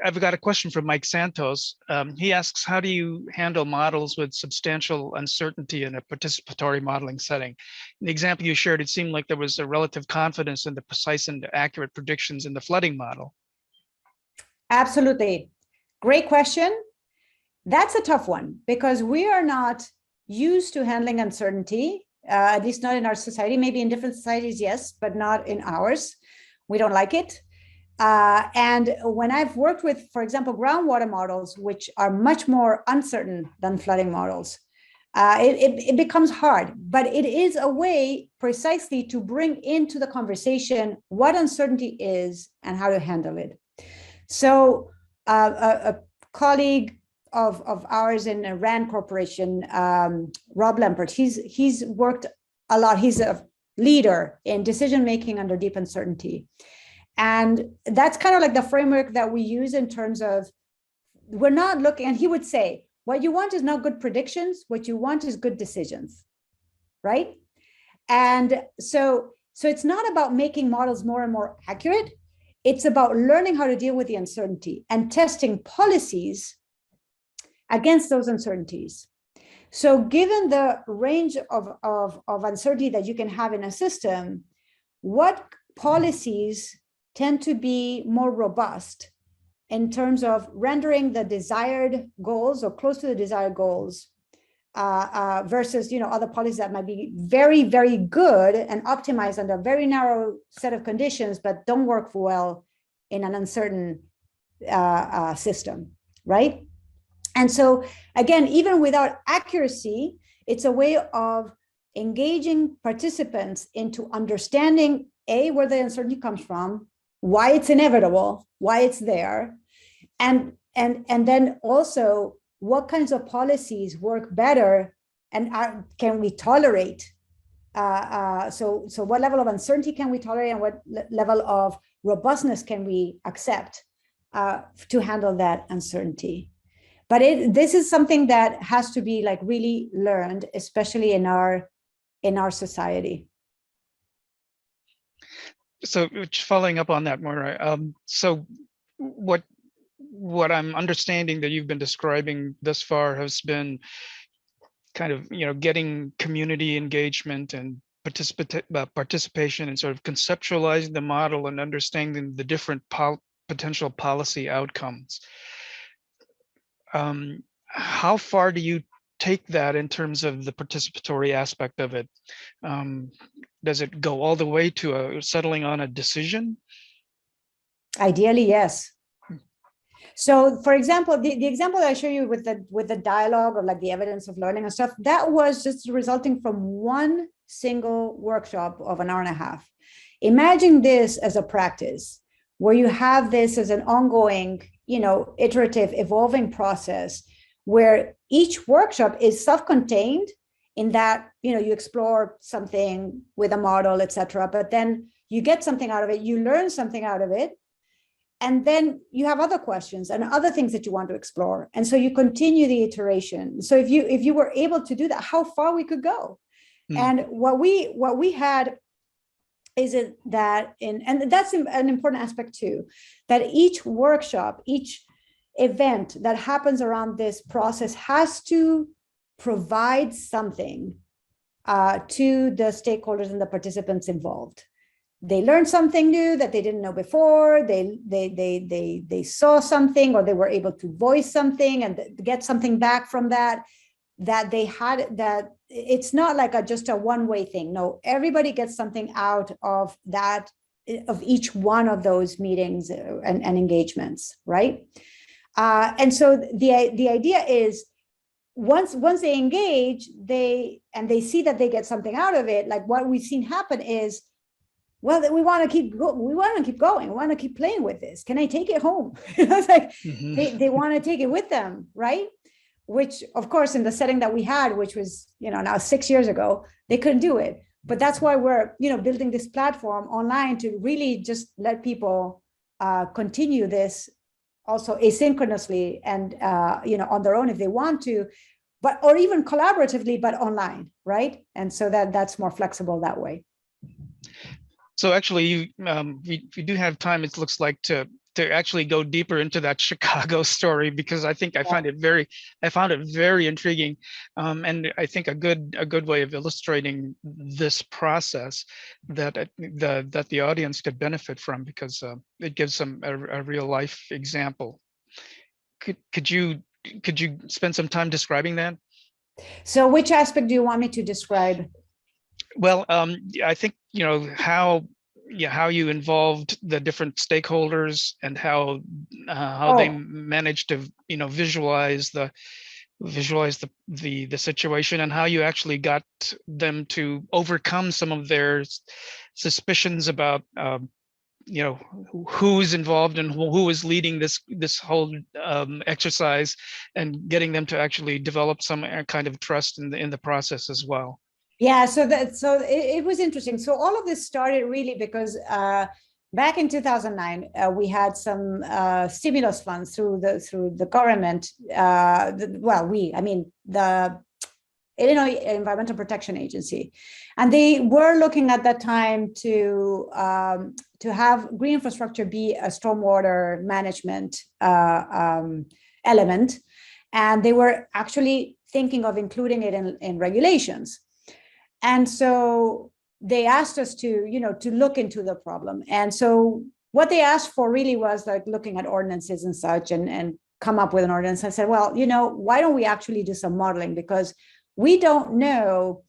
I've got a question from Mike Santos. He asks, how do you handle models with substantial uncertainty in a participatory modeling setting? In the example you shared, it seemed like there was a relative confidence in the precise and accurate predictions in the flooding model.
Absolutely. Great question. That's a tough one because we are not used to handling uncertainty, at least not in our society. Maybe in different societies, yes, but not in ours. We don't like it. And when I've worked with, for example, groundwater models, which are much more uncertain than flooding models, it becomes hard, but it is a way precisely to bring into the conversation what uncertainty is and how to handle it. So a colleague of ours in RAND Corporation, Rob Lempert, he's worked a lot. He's a leader in decision-making under deep uncertainty. And that's kind of like the framework that we use in terms of, we're not looking, and he would say, what you want is not good predictions, what you want is good decisions, right? And so it's not about making models more and more accurate. It's about learning how to deal with the uncertainty and testing policies against those uncertainties. So given the range of uncertainty that you can have in a system, what policies tend to be more robust in terms of rendering the desired goals or close to the desired goals versus other policies that might be very, very good and optimized under a very narrow set of conditions, but don't work well in an uncertain system, right? And so again, even without accuracy, it's a way of engaging participants into understanding where the uncertainty comes from, why it's inevitable, why it's there, and then also what kinds of policies work better and can we tolerate. So what level of uncertainty can we tolerate and what level of robustness can we accept to handle that uncertainty. But this is something that has to be like really learned, especially in our society.
So following up on that, Moira, so what I'm understanding that you've been describing thus far has been kind of, getting community engagement and participation and sort of conceptualizing the model and understanding the different potential policy outcomes. How far do you take that in terms of the participatory aspect of it? Does it go all the way to settling on a decision?
Ideally, yes. So, for example, the example that I show you with the dialogue or like the evidence of learning and stuff, that was just resulting from one single workshop of an hour and a half. Imagine this as a practice where you have this as an ongoing, iterative, evolving process where each workshop is self-contained in that, you explore something with a model, etc. But then you get something out of it, you learn something out of it, and then you have other questions and other things that you want to explore. And so you continue the iteration. So if you were able to do that, how far we could go. And what we had is it that and that's an important aspect too, that each workshop, each event that happens around this process has to provide something to the stakeholders and the participants involved. They learned something new that they didn't know before. They saw something, or they were able to voice something and get something back from that they had. That it's not like just a one-way thing. No, everybody gets something out of that, of each one of those meetings and engagements, right? And so the idea is, once they engage, they see that they get something out of it. Like what we've seen happen is, well, we want to keep going. We want to keep playing with this. Can I take it home? It's like they want to take it with them, right? Which, of course, in the setting that we had, which was now 6 years ago, they couldn't do it. But that's why we're building this platform online to really just let people continue this also asynchronously and on their own if they want to, or even collaboratively, but online, right? And so that's more flexible that way.
So actually, we do have time. It looks like to actually go deeper into that Chicago story, because I think I found it very intriguing, and I think a good way of illustrating this process that the audience could benefit from, because it gives them a real life example. Could you spend some time describing that?
So which aspect do you want me to describe?
Well, I think, how you involved the different stakeholders, and how they managed to, visualize the situation, and how you actually got them to overcome some of their suspicions about who's involved and who is leading this whole exercise, and getting them to actually develop some kind of trust in the process as well.
Yeah, so it was interesting. So all of this started really because back in 2009, we had some stimulus funds through the government. The Illinois Environmental Protection Agency, and they were looking at that time to have green infrastructure be a stormwater management element, and they were actually thinking of including it in regulations. And so they asked us to look into the problem. And so what they asked for really was like looking at ordinances and such, and come up with an ordinance. I said, well, why don't we actually do some modeling? Because we don't know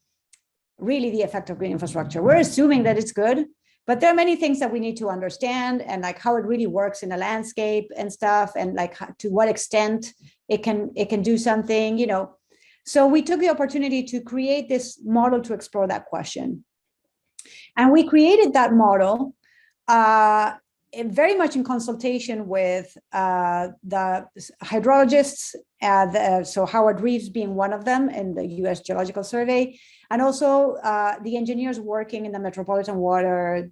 really the effect of green infrastructure. We're assuming that it's good, but there are many things that we need to understand, and like how it really works in a landscape and stuff, and like to what extent it can do something, So we took the opportunity to create this model to explore that question. And we created that model very much in consultation with the hydrologists, so Howard Reeves being one of them in the U.S. Geological Survey, and also the engineers working in the Metropolitan Water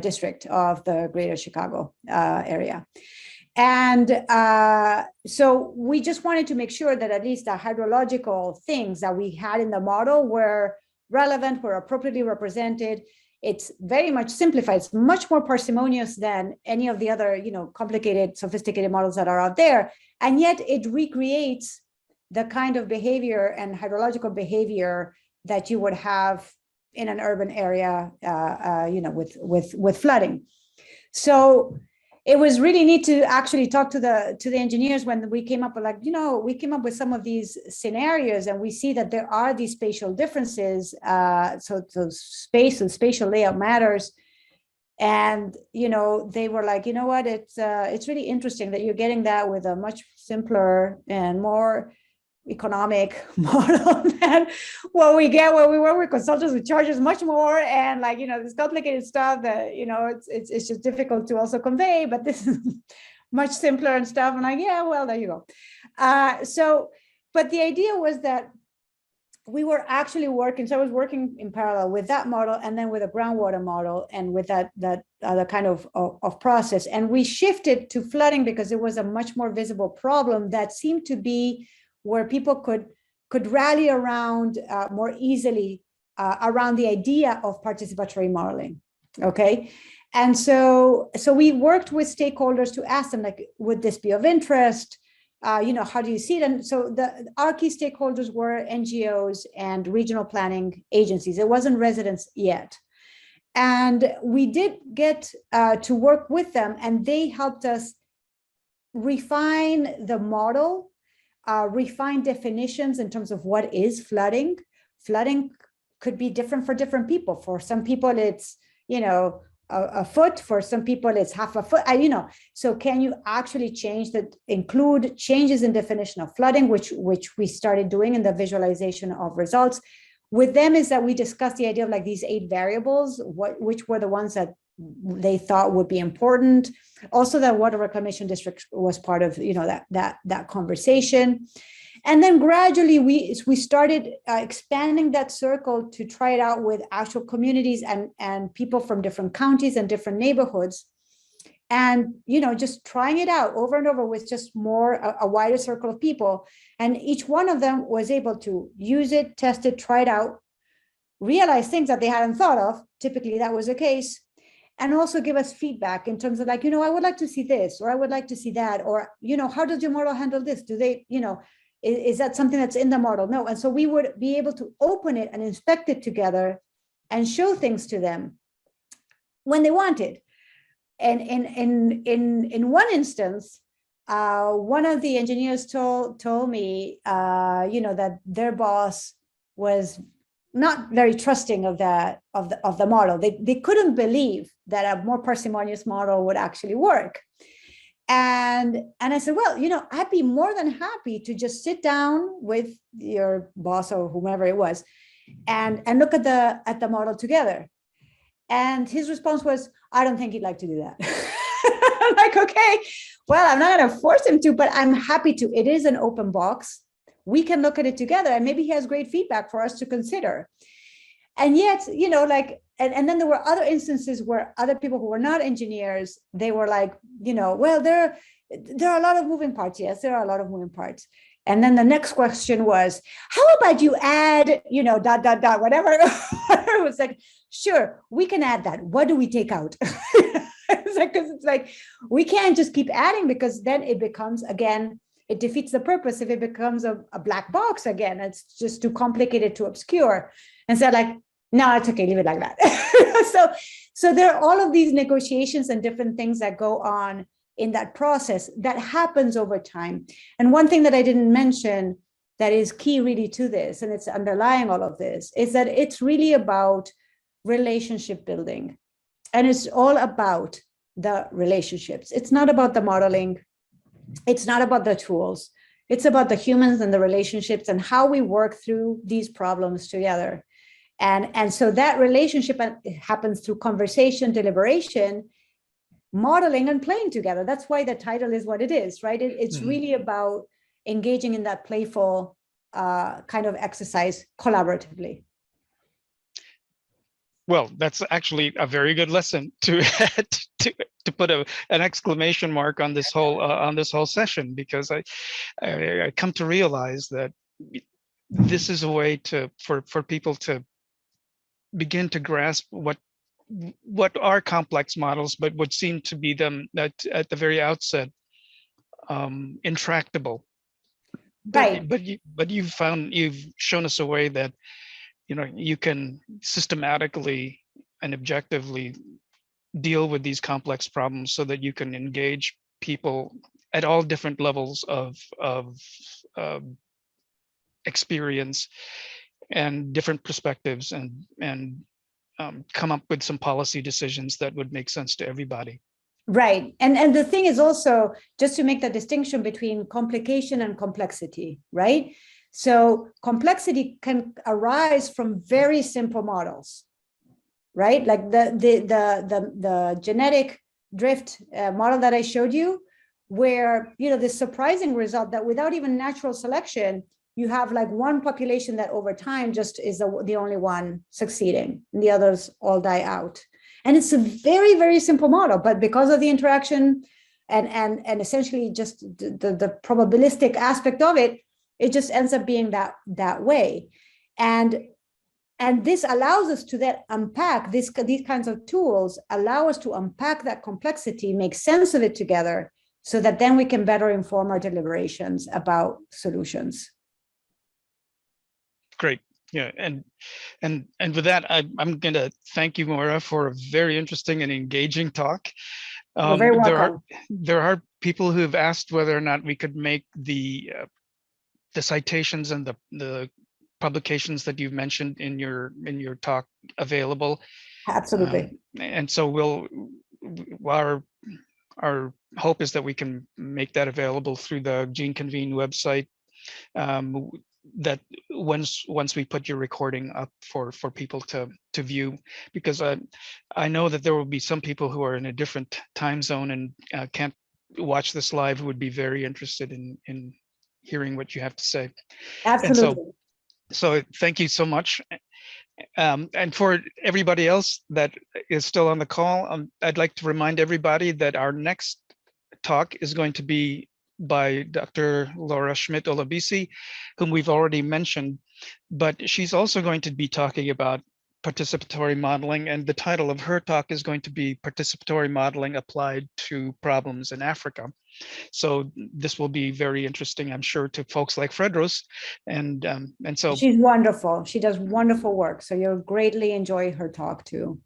District of the Greater Chicago area. And so we just wanted to make sure that at least the hydrological things that we had in the model were relevant, were appropriately represented. It's very much simplified. It's much more parsimonious than any of the other, complicated, sophisticated models that are out there. And yet it recreates the kind of behavior and hydrological behavior that you would have in an urban area, with flooding. So it was really neat to actually talk to the engineers when we came up with we came up with some of these scenarios, and we see that there are these spatial differences. So space and spatial layout matters. And, they were like, what, it's really interesting that you're getting that with a much simpler and more economic model than what we get when we work with consultants who charge us much more, and this complicated stuff that it's just difficult to also convey, but this is much simpler and stuff. And well, there you go. But the idea was that we were actually working, so I was working in parallel with that model, and then with a groundwater model, and with that other kind of process. And we shifted to flooding because it was a much more visible problem that seemed to be where people could rally around more easily around the idea of participatory modeling. Okay. And so we worked with stakeholders to ask them, would this be of interest? How do you see it? And so our key stakeholders were NGOs and regional planning agencies. It wasn't residents yet. And we did get to work with them, and they helped us refine the model, refine definitions in terms of what is flooding. Flooding could be different for different people. For some people, it's, a foot. For some people, it's half a foot. So can you actually include changes in definition of flooding, which we started doing in the visualization of results. With them is that we discussed the idea of these 8 variables, which were the ones that they thought would be important. Also, that water reclamation district was part of that conversation. And then gradually we started expanding that circle to try it out with actual communities and people from different counties and different neighborhoods. And just trying it out over and over with just a wider circle of people. And each one of them was able to use it, test it, try it out, realize things that they hadn't thought of. Typically that was the case. and also give us feedback in terms of like, I would like to see this, or I would like to see that, or, how does your model handle this? Do they, is that something that's in the model? No. And so we would be able to open it and inspect it together and show things to them when they wanted. And in one instance, one of the engineers told me, that their boss was not very trusting of the model. They couldn't believe that a more parsimonious model would actually work. And I said, well, I'd be more than happy to just sit down with your boss or whomever it was and look at the model together. And his response was, I don't think he'd like to do that. I'm like, okay, well, I'm not going to force him to, but I'm happy to. It is an open box. We can look at it together, and maybe he has great feedback for us to consider. And yet, and then there were other instances where other people who were not engineers, they were like, well, there are a lot of moving parts. Yes, there are a lot of moving parts. And then the next question was, how about you add, whatever. It was like, sure, we can add that. What do we take out? It's like, we can't just keep adding, because then it becomes, again, it defeats the purpose if it becomes a black box again. It's just too complicated, too obscure. And so like, no, it's okay, leave it like that. So there are all of these negotiations and different things that go on in that process that happens over time. And one thing that I didn't mention that is key really to this, and it's underlying all of this, is that it's really about relationship building. And it's all about the relationships. It's not about the modeling. It's not about the tools. It's about the humans and the relationships and how we work through these problems together. And so that relationship happens through conversation, deliberation, modeling, and playing together. That's why the title is what it is, right? It's really about engaging in that playful kind of exercise collaboratively.
Well, that's actually a very good lesson to put an exclamation mark on this whole session, because I come to realize that this is a way for people to begin to grasp what are complex models, but what seem to be them at the very outset intractable.
Right.
But you've shown us a way that you can systematically and objectively deal with these complex problems so that you can engage people at all different levels of experience and different perspectives, and come up with some policy decisions that would make sense to everybody.
Right. And the thing is also, just to make the distinction between complication and complexity, right? So complexity can arise from very simple models, right? Like the genetic drift model that I showed you, where, the surprising result that without even natural selection, you have like one population that over time just is the only one succeeding, and the others all die out. And it's a very, very simple model, but because of the interaction and essentially just the probabilistic aspect of it, it just ends up being that way. And this allows us to then unpack these kinds of tools, allow us to unpack that complexity, make sense of it together, so that then we can better inform our deliberations about solutions.
Great. Yeah, and with that, I'm going to thank you, Moira, for a very interesting and engaging talk.
You're very welcome.
There are people who have asked whether or not we could make the citations and the publications that you've mentioned in your talk available.
Absolutely.
And so our hope is that we can make that available through the GeneConvene website. That once we put your recording up for people to view, because I know that there will be some people who are in a different time zone and can't watch this live, who would be very interested in hearing what you have to say.
Absolutely.
And so thank you so much. And for everybody else that is still on the call, I'd like to remind everybody that our next talk is going to be by Dr. Laura Schmidt-Olabisi, whom we've already mentioned, but she's also going to be talking about participatory modeling, and the title of her talk is going to be Participatory Modeling Applied to Problems in Africa. So this will be very interesting, I'm sure, to folks like Fredros. And so
she's wonderful. She does wonderful work. So you'll greatly enjoy her talk too.